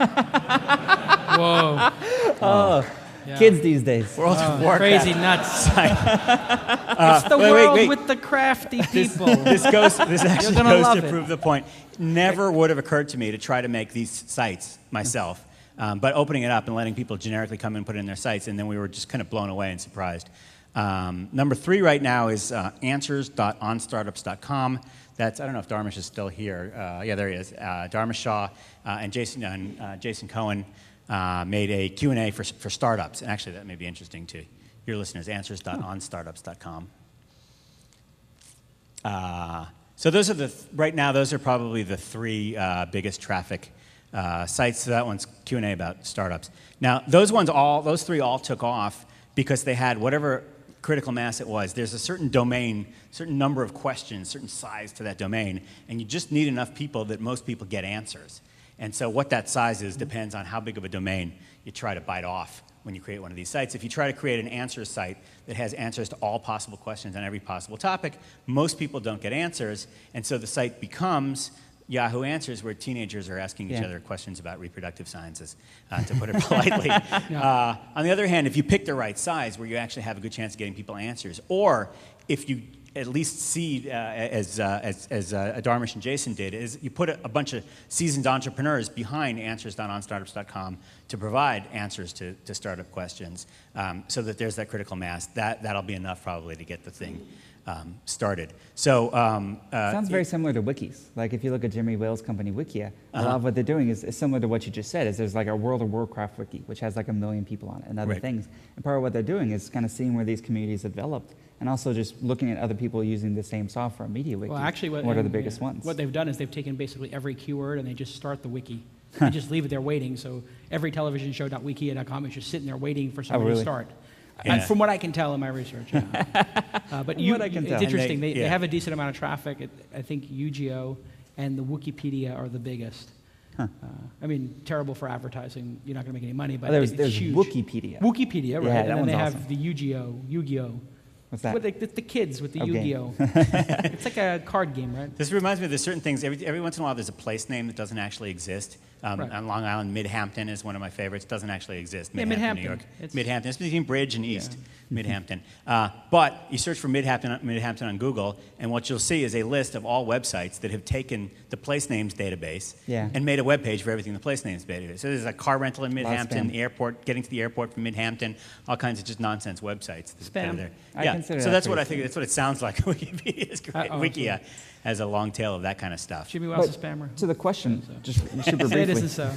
Whoa. Yeah. Kids these days. World of Warcraft. Crazy nuts. It's the wait, world wait. with the crafty people. This actually gonna goes love to it. prove the point. Never would have occurred to me to try to make these sites myself, but opening it up and letting people generically come and put it in their sites, and then we were just kind of blown away and surprised. Number 3 right now is answers.onstartups.com. That's, I don't know if Dharmesh is still here. Yeah, there he is. Dharmesh Shah and Jason Cohen made a Q&A for startups. And actually, that may be interesting to your listeners, answers.onstartups.com. So those are right now, those are probably the 3 biggest traffic sites. So that one's Q&A about startups. Now, those 3 all took off because they had whatever critical mass it was. There's a certain domain, certain number of questions, certain size to that domain, and you just need enough people that most people get answers. And so what that size is depends on how big of a domain you try to bite off when you create one of these sites. If you try to create an answers site that has answers to all possible questions on every possible topic, most people don't get answers, and so the site becomes Yahoo Answers, where teenagers are asking each other questions about reproductive sciences, to put it politely. On the other hand, if you pick the right size, where you actually have a good chance of getting people answers, or if you at least seed, as Dharmesh and Jason did, is you put a bunch of seasoned entrepreneurs behind answers.onstartups.com to provide answers to startup questions, so that there's that critical mass. That'll be enough probably to get the thing started. So Sounds very similar to wikis. Like if you look at Jimmy Wales' company, Wikia, a lot of what they're doing is similar to what you just said. Is there's like a World of Warcraft wiki, which has like 1 million people on it, and other things. And part of what they're doing is kind of seeing where these communities have developed, and also just looking at other people using the same software, media wikis. Well, actually, what are the biggest ones? What they've done is they've taken basically every keyword and they just start the wiki. They just leave it there waiting. So every television show.wikia.com is just sitting there waiting for somebody to start. From what I can tell in my research. But it's interesting. They have a decent amount of traffic. I think UGO and the Wikipedia are the biggest. I mean, terrible for advertising. You're not going to make any money, but there's it's huge. Wikipedia. Wikipedia, right. Yeah, and that then they one's have the Yu-Gi-Oh. What's that? The kids with the Okay. Yu-Gi-Oh. It's like a card game, right? this reminds me of there's certain things, every once in a while there's a place name that doesn't actually exist. On Long Island, Midhampton is one of my favorites. Doesn't actually exist. Midhampton. New York. It's Midhampton. It's between Bridge and East. Midhampton. But you search for Midhampton on Google, and what you'll see is a list of all websites that have taken the place names database and made a web page for everything in the place names database. So there's a car rental in Midhampton, the airport, getting to the airport from Midhampton, all kinds of just nonsense websites. that are there. Consider so that that's what I pretty think. That's what it sounds like. Wikipedia is great. Wikia has a long tail of that kind of stuff. Jimmy Wells is a spammer. To the question, just super briefly. It isn't so.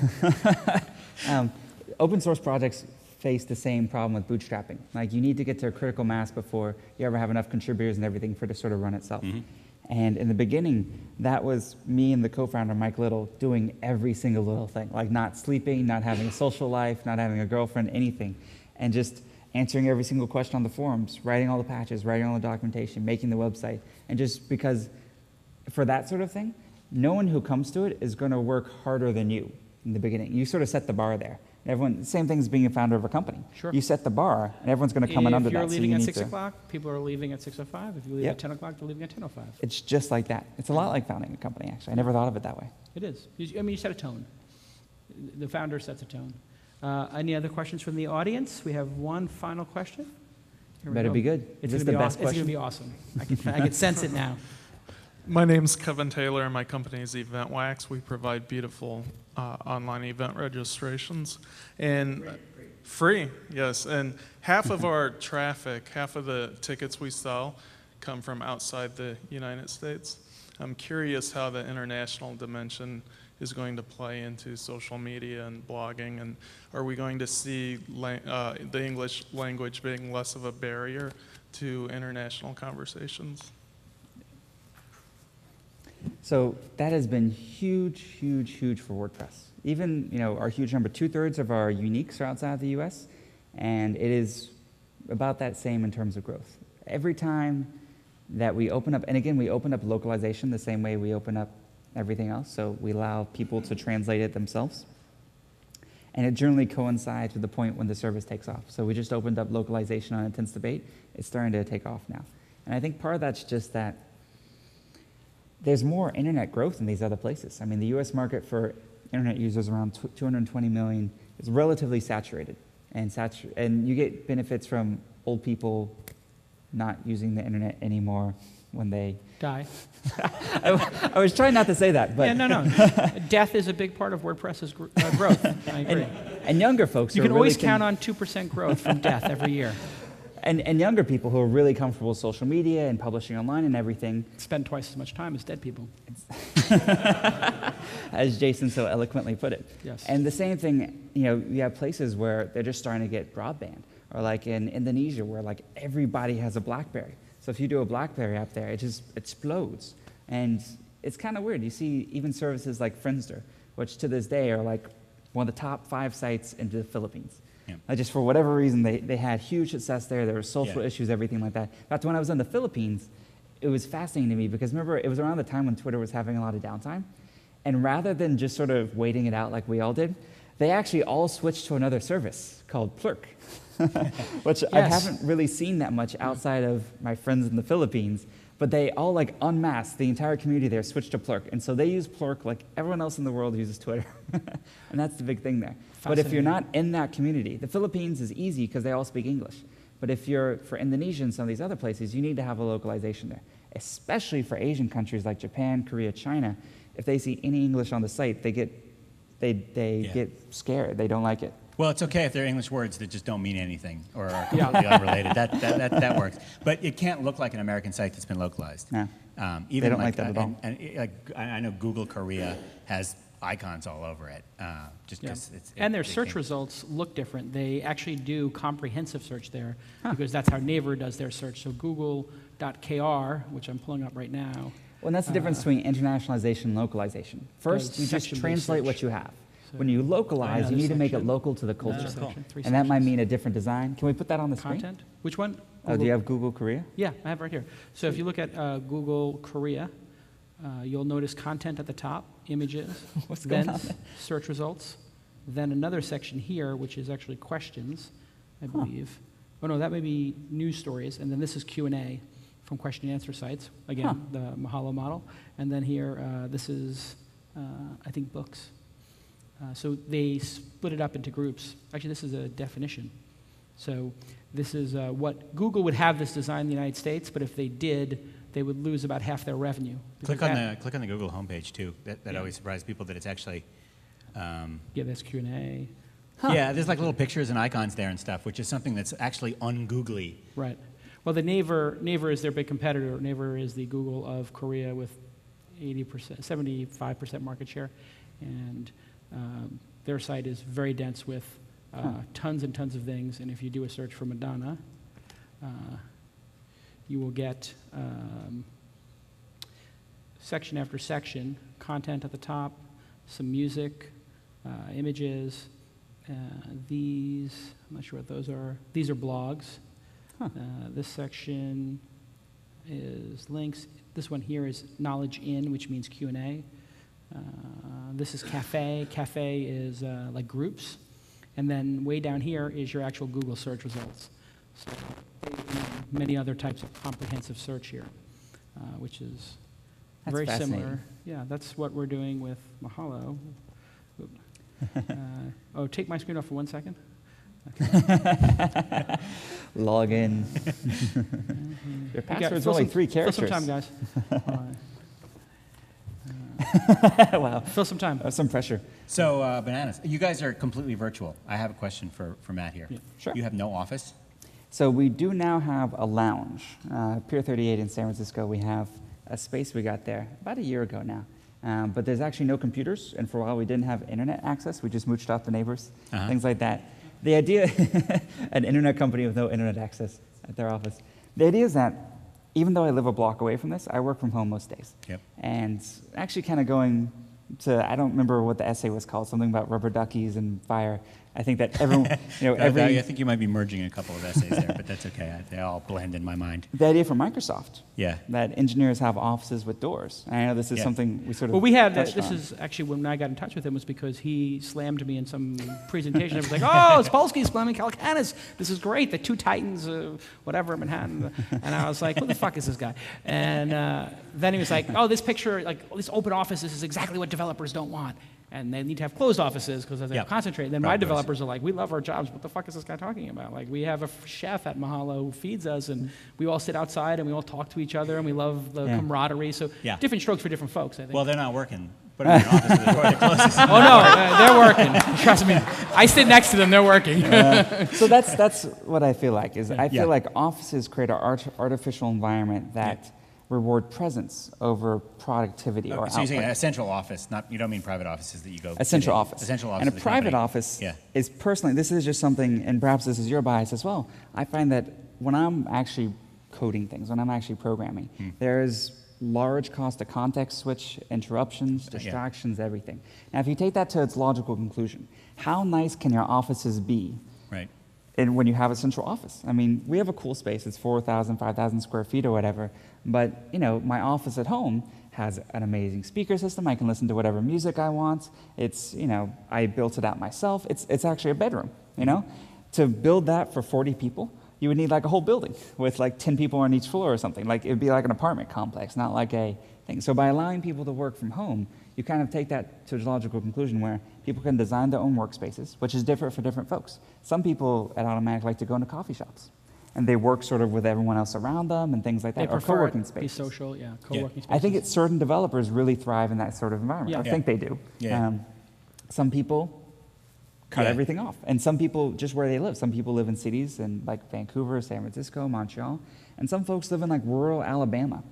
Open source projects face the same problem with bootstrapping. Like you need to get to a critical mass before you ever have enough contributors and everything for it to sort of run itself. And in the beginning, that was me and the co-founder, Mike Little, doing every single little thing, like not sleeping, not having a social life, not having a girlfriend, anything, and just answering every single question on the forums, writing all the patches, writing all the documentation, making the website. And just because for that sort of thing, no one who comes to it is going to work harder than you in the beginning. You sort of set the bar there. Everyone, same thing as being a founder of a company. Sure. You set the bar, and everyone's going to come in under that. If you're leaving so at you 6 need to- o'clock, people are leaving at 6:05. If you leave at 10 o'clock, they're leaving at 10:05. It's just like that. It's a lot like founding a company, actually. I never thought of it that way. It is. I mean, you set a tone. The founder sets a tone. Any other questions from the audience? We have one final question. Here we Better go. be good. It's Is this gonna the be best It's going to question? be awesome. I can sense it now. My name's Kevin Taylor, and my company is EventWax. We provide beautiful online event registrations. And free, yes. And half of our traffic, half of the tickets we sell come from outside the United States. I'm curious how the international dimension is going to play into social media and blogging, and are we going to see the English language being less of a barrier to international conversations? So that has been huge, huge, huge for WordPress. Even, our huge number, 2/3 of our uniques are outside the US, and it is about that same in terms of growth. Every time that we open up, and again, we open up localization the same way we open up everything else, so we allow people to translate it themselves. And it generally coincides with the point when the service takes off. So we just opened up localization on Intense Debate. It's starting to take off now. And I think part of that's just that there's more internet growth in these other places. I mean, the US market for internet users around 220 million is relatively saturated. and you get benefits from old people not using the internet anymore when they Die. I was trying not to say that, but Yeah, no. Death is a big part of WordPress's growth. I agree. and younger folks You who can are really always count on 2% growth from death every year. and younger people who are really comfortable with social media and publishing online and everything, Spend twice as much time as dead people. as Jason so eloquently put it. Yes. And the same thing, you have places where they're just starting to get broadband, or like in Indonesia where like everybody has a BlackBerry. So if you do a BlackBerry app there, it just explodes. And it's kind of weird. You see even services like Friendster, which to this day are like one of the top 5 sites in the Philippines. Yeah. Just for whatever reason, they had huge success there. There were social Yeah. issues, everything like that. In fact, when I was in the Philippines, it was fascinating to me because remember, it was around the time when Twitter was having a lot of downtime. And rather than just sort of waiting it out like we all did, they actually all switched to another service called Plurk, which I haven't really seen that much outside of my friends in the Philippines. But they all like unmasked, the entire community there switched to Plurk. And so they use Plurk like everyone else in the world uses Twitter. And that's the big thing there. But if you're not in that community, the Philippines is easy because they all speak English. But if you're for Indonesia and some of these other places, you need to have a localization there, especially for Asian countries like Japan, Korea, China. If they see any English on the site, they get scared. They don't like it. Well, it's okay if they're English words that just don't mean anything or are completely unrelated. That works. But it can't look like an American site that's been localized. No. Even They don't like that at all. I know Google Korea has icons all over it. Just because And their search results look different. They actually do comprehensive search there because that's how Naver does their search. So google.kr, which I'm pulling up right now. Well, and that's the difference between internationalization and localization. First, you just translate what you have. When you localize, you need to make it local to the culture. And that might mean a different design. Can we put that on the screen? Content. Which one? Oh, do you have Google Korea? Yeah, I have it right here. So if you look at Google Korea, you'll notice content at the top, images, What's going then on there? search results, then another section here, which is actually questions, I believe. Oh no, that may be news stories, and then this is Q&A from question and answer sites, again, the Mahalo model. And then here, this is, I think, books. So they split it up into groups. Actually, this is a definition. So this is what Google would have this design in the United States, but if they did, they would lose about half their revenue. Click on the Google homepage too. That always surprises people that it's actually. Yeah, there's Q&A. Yeah, there's like little pictures and icons there and stuff, which is something that's actually ungoogly. Right. Well, the Naver is their big competitor. Naver is the Google of Korea with 75% market share, and their site is very dense with tons and tons of things. And if you do a search for Madonna, you will get section after section, content at the top, some music, images. These, I'm not sure what those are. These are blogs. This section is links. This one here is knowledge in, which means Q&A. This is cafe. Cafe is like groups. And then way down here is your actual Google search results. So many other types of comprehensive search here, which is very similar. Yeah, that's what we're doing with Mahalo. Take my screen off for 1 second. Okay. Log in. Your password's only 3 characters. Fill some time, guys. Wow. Fill some time. That's some pressure. So, Bananas, you guys are completely virtual. I have a question for Matt here. Yeah. Sure. You have no office? So we do now have a lounge. Pier 38 in San Francisco, we have a space we got there about a year ago now. But there's actually no computers, and for a while we didn't have internet access. We just mooched off the neighbors, things like that. The idea, an internet company with no internet access at their office. The idea is that even though I live a block away from this, I work from home most days. Yep. And actually kind of going to, I don't remember what the essay was called, something about rubber duckies and fire. I think that everyone, I think you might be merging a couple of essays there, but that's okay. They all blend in my mind. The idea for Microsoft. Yeah. That engineers have offices with doors. And I know this is something we sort of Well, we had, touched this on. is actually when I got in touch with him was because he slammed me in some presentation. It was like, oh, Spolsky's slamming Calcanis. This is great. The two titans, whatever, Manhattan. And I was like, who the fuck is this guy? And then he was like, oh, this picture, like this open office, this is exactly what developers don't want. and they need to have closed offices because they Yep. concentrate. Then Right, my of course. developers are like, we love our jobs. What the fuck is this guy talking about? Like, we have a chef at Mahalo who feeds us, and we all sit outside and we all talk to each other, and we love the camaraderie. So Yeah. different strokes for different folks, I think. Well, they're not working. Put them in an office with the door closest. oh no, they're working. Trust me. I sit next to them. They're working. So that's what I feel like. Is I feel Yeah. like offices create an artificial environment that reward presence over productivity or So you're saying output. a central office, not you don't mean private offices that you go. A central sit in. office. A central office. And a of the private company. office Yeah. is personally, this is just something, and perhaps this is your bias as well. I find that when I'm actually coding things, when I'm actually programming, there's large cost of context switch, interruptions, distractions, everything. Now, if you take that to its logical conclusion, how nice can your offices be Right. and when you have a central office? I mean, we have a cool space. It's 4,000, 5,000 square feet or whatever. But, you know, my office at home has an amazing speaker system. I can listen to whatever music I want. It's, you know, I built it out myself. It's actually a bedroom, you know? To build that for 40 people, you would need like a whole building with like 10 people on each floor or something. Like, it would be like an apartment complex, not like a thing. So by allowing people to work from home, you kind of take that to a logical conclusion where people can design their own workspaces, which is different for different folks. Some people at Automatic like to go into coffee shops, and they work sort of with everyone else around them and things like They that, or prefer co-working it to be spaces. social, co-working spaces. I think it's certain developers really thrive in that sort of environment. Yeah. I think they do. Yeah. Some people cut Yeah. everything off, and some people just where they live. Some people live in cities in like Vancouver, San Francisco, Montreal, and some folks live in like rural Alabama.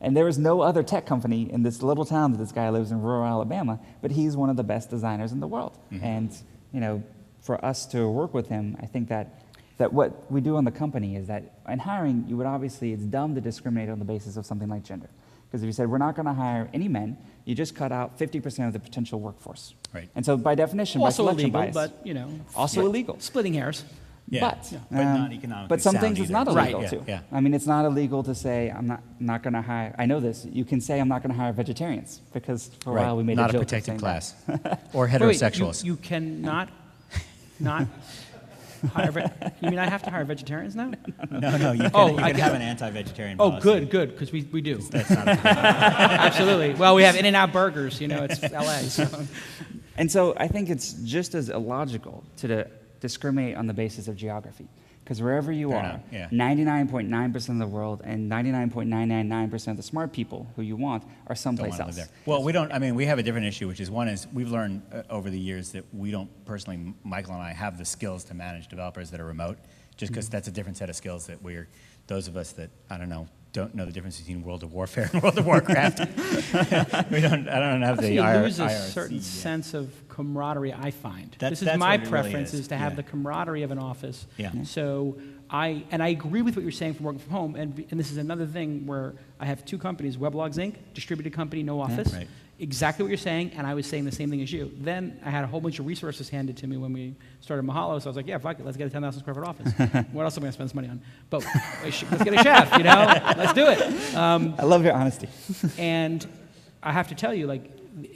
And there is no other tech company in this little town that this guy lives in rural Alabama, but he's one of the best designers in the world. And, you know, for us to work with him, I think that what we do on the company is that in hiring, you would obviously, it's dumb to discriminate on the basis of something like gender. Because if you said, we're not going to hire any men, you just cut out 50% of the potential workforce. Right. And so by definition, also by selection illegal, bias, but, you know. also illegal. Splitting hairs. Yeah. But, But not economically but some sound things it's either. not Right. illegal Yeah, too. yeah. I mean, it's not illegal to say I'm not going to hire. I know this. You can say I'm not going to hire vegetarians because for a Right. while we made Not a joke a of protected saying class. that. Or Wait, heterosexuals. you cannot not hire. You mean I have to hire vegetarians now? No, you can, Oh, you I can get- have an anti-vegetarian Oh, policy. good, because we do. That's not a Absolutely. Well, we have In-N-Out burgers. You know, it's LA. So. And so I think it's just as illogical to discriminate on the basis of geography. Because wherever you Fair are, enough, yeah. 99.9% of the world and 99.999% of the smart people who you want are don't someplace want to else. live there. Well, we don't. I mean, we have a different issue, which is one is we've learned over the years that we don't personally, Michael and I, have the skills to manage developers that are remote, just because that's a different set of skills that we're. Those of us that don't know the difference between World of Warfare and World of Warcraft. I don't have So the you IR, lose a IRC certain yet. sense of camaraderie, I find. That's This is my what it really preference, is to have yeah. the camaraderie of an office. Yeah. So I agree with what you're saying from working from home, and this is another thing where I have two companies, Weblogs Inc., distributed company, no office. Right. Exactly what you're saying, and I was saying the same thing as you. Then I had a whole bunch of resources handed to me when we started Mahalo, so I was like, yeah, fuck it, let's get a 10,000 square foot office. What else am I going to spend this money on? But let's get a chef, you know? Let's do it. I love your honesty. And I have to tell you, like,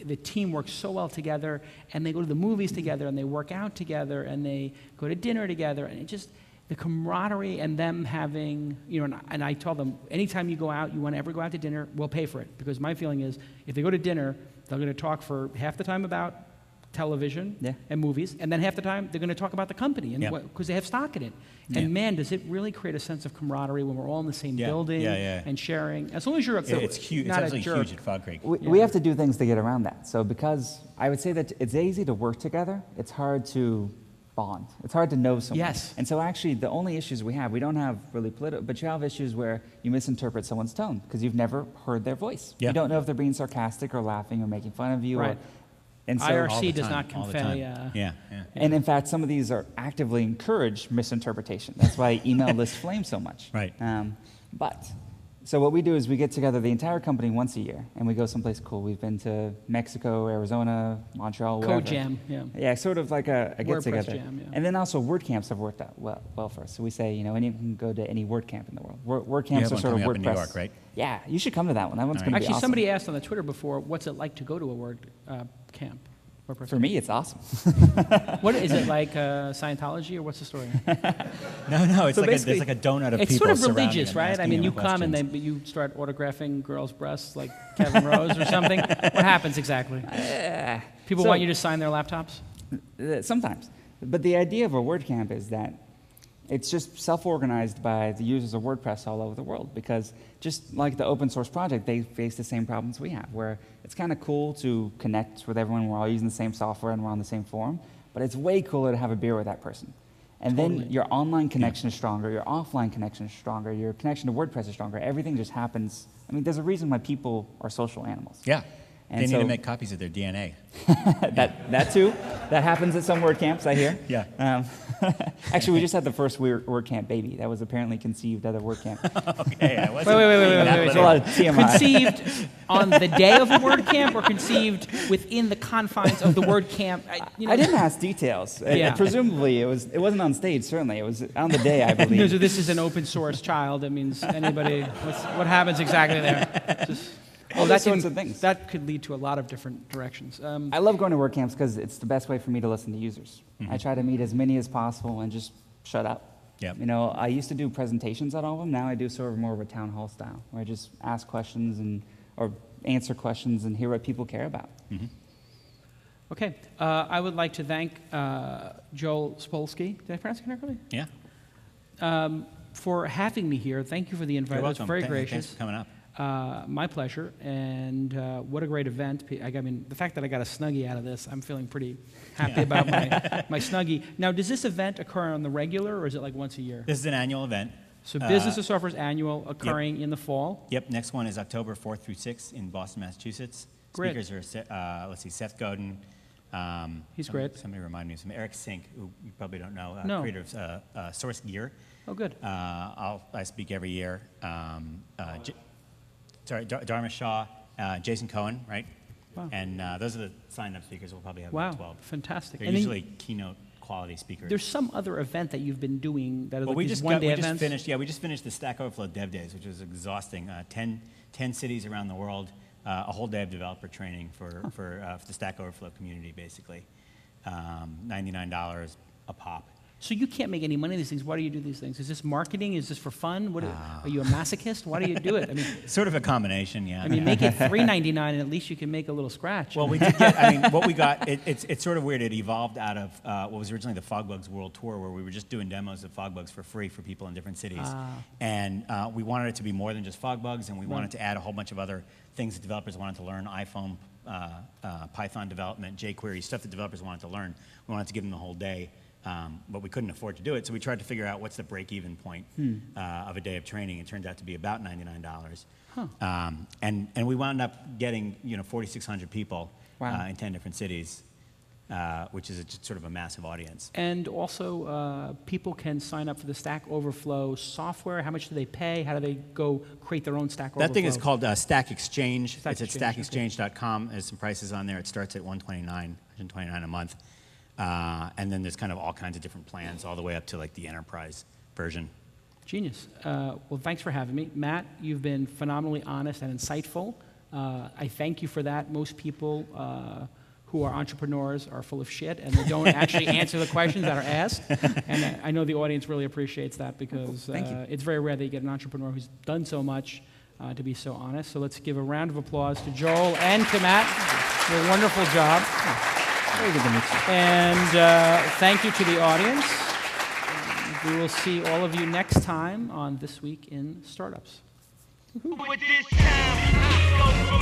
the team works so well together, and they go to the movies together, and they work out together, and they go to dinner together, and it just, the camaraderie and them having, you know, and I tell them, anytime you go out, you want to ever go out to dinner, we'll pay for it. Because my feeling is, if they go to dinner, they're going to talk for half the time about television and movies, and then half the time they're going to talk about the company, and because they have stock in it. And man, does it really create a sense of camaraderie when we're all in the same building and sharing. As long as you're It's huge. It's not a absolutely jerk. huge at Fog Creek. We have to do things to get around that. So because I would say that it's easy to work together, it's hard to bond. It's hard to know someone. Yes. And so actually the only issues we don't have really political, but you have issues where you misinterpret someone's tone because you've never heard their voice. Yeah. You don't know if they're being sarcastic or laughing or making fun of you. Right. And so, IRC does not all the convey. time. Yeah. And in fact, some of these are actively encourage misinterpretation. That's why email lists flame so much. Right. So what we do is we get together the entire company once a year, and we go someplace cool. We've been to Mexico, Arizona, Montreal, wherever. Code Jam, Yeah, sort of like a WordPress get-together. jam, yeah. And then also WordCamps have worked out well for us. So we say, you know, anyone can go to any WordCamp in the world. WordCamps You have are one sort of coming up WordPress. in New York, right? Yeah, you should come to that one. That one's All going right. to be Actually, awesome. somebody asked on the Twitter before, what's it like to go to a word camp WordPress? For me, it's awesome. What is it, like Scientology, or what's the story? No, it's So like there's basically, like a donut of It's people sort of surrounding religious, them, right? I asking mean, them you come and questions. you start autographing girls' breasts like Kevin Rose or something. What happens exactly? People so- want you to sign their laptops? Sometimes. But the idea of a WordCamp is that it's just self-organized by the users of WordPress all over the world, because just like the open source project, they face the same problems we have, where it's kind of cool to connect with everyone. We're all using the same software and we're on the same forum, but it's way cooler to have a beer with that person. And then your online connection is stronger, your offline connection is stronger, your connection to WordPress is stronger. Everything just happens. I mean, there's a reason why people are social animals. Yeah. And They need to so- make copies of their DNA. That too. That happens at some WordCamps, I hear. Yeah. Actually, we just had the first WordCamp baby. That was apparently conceived at a WordCamp. Okay, I wasn't Wait. There's a lot of TMI. Conceived on the day of a WordCamp, or conceived within the confines of the WordCamp? I didn't ask details. Yeah. Presumably, it wasn't on stage. Certainly, it was on the day, I believe. No, so this is an open source child. That means anybody. What happens exactly there? All those sorts of things. That could lead to a lot of different directions. I love going to WordCamps because it's the best way for me to listen to users. Mm-hmm. I try to meet as many as possible and just shut up. Yep. You know, I used to do presentations at all of them. Now I do sort of more of a town hall style, where I just ask questions or answer questions and hear what people care about. Mm-hmm. Okay, I would like to thank Joel Spolsky. Did I pronounce it correctly? Yeah. For having me here. Thank you for the invite. You're It was welcome. very Thanks gracious. for coming up. My pleasure, and what a great event. I mean, the fact that I got a Snuggie out of this, I'm feeling pretty happy about my Snuggie. Now, does this event occur on the regular, or is it like once a year? This is an annual event. So Business of Software's annual, occurring in the fall. Yep, next one is October 4th through 6th in Boston, Massachusetts. Great. Speakers are, let's see, Seth Godin. He's great. Somebody remind me of some. Eric Sink, who you probably don't know, No. creator of Source Gear. Oh, good. I speak every year. Dharma Shah, Jason Cohen, right? Wow. And those are the signed-up speakers. We'll probably have Wow, about 12. fantastic. They're And then usually keynote quality speakers. there's some other event that you've been doing that are Well, like we these just one-day we just events? finished. Yeah, we just finished the Stack Overflow Dev Days, which was exhausting. 10 cities around the world, a whole day of developer training for the Stack Overflow community, basically. $99 a pop. So you can't make any money on these things. Why do you do these things? Is this marketing? Is this for fun? Are you a masochist? Why do you do it? I mean, Sort of a combination, yeah. I mean, make it $3.99, and at least you can make a little scratch. Well, we did get, I mean, what we got, it's sort of weird. It evolved out of what was originally the Fogbugs World Tour, where we were just doing demos of Fogbugs for free for people in different cities. And we wanted it to be more than just Fogbugs, and we wanted to add a whole bunch of other things that developers wanted to learn, iPhone, Python development, jQuery, stuff that developers wanted to learn. We wanted to give them the whole day. But we couldn't afford to do it, so we tried to figure out what's the break-even point of a day of training. It turned out to be about $99, and we wound up getting 4,600 people in 10 different cities, which is just sort of a massive audience. And also, people can sign up for the Stack Overflow software. How much do they pay? How do they go create their own Stack Overflow? That thing is called Stack Exchange. Stack It's Exchange, at stackexchange.com. There's some prices on there. It starts at $129 a month. And then there's kind of all kinds of different plans, all the way up to like the enterprise version. Genius. Well, thanks for having me. Matt, you've been phenomenally honest and insightful. I thank you for that. Most people who are entrepreneurs are full of shit, and they don't actually answer the questions that are asked. And I know the audience really appreciates that, because it's very rare that you get an entrepreneur who's done so much to be so honest. So let's give a round of applause to Joel and to Matt for a wonderful job. Very good to meet you. And thank you to the audience. We will see all of you next time on This Week in Startups. With this time, I go for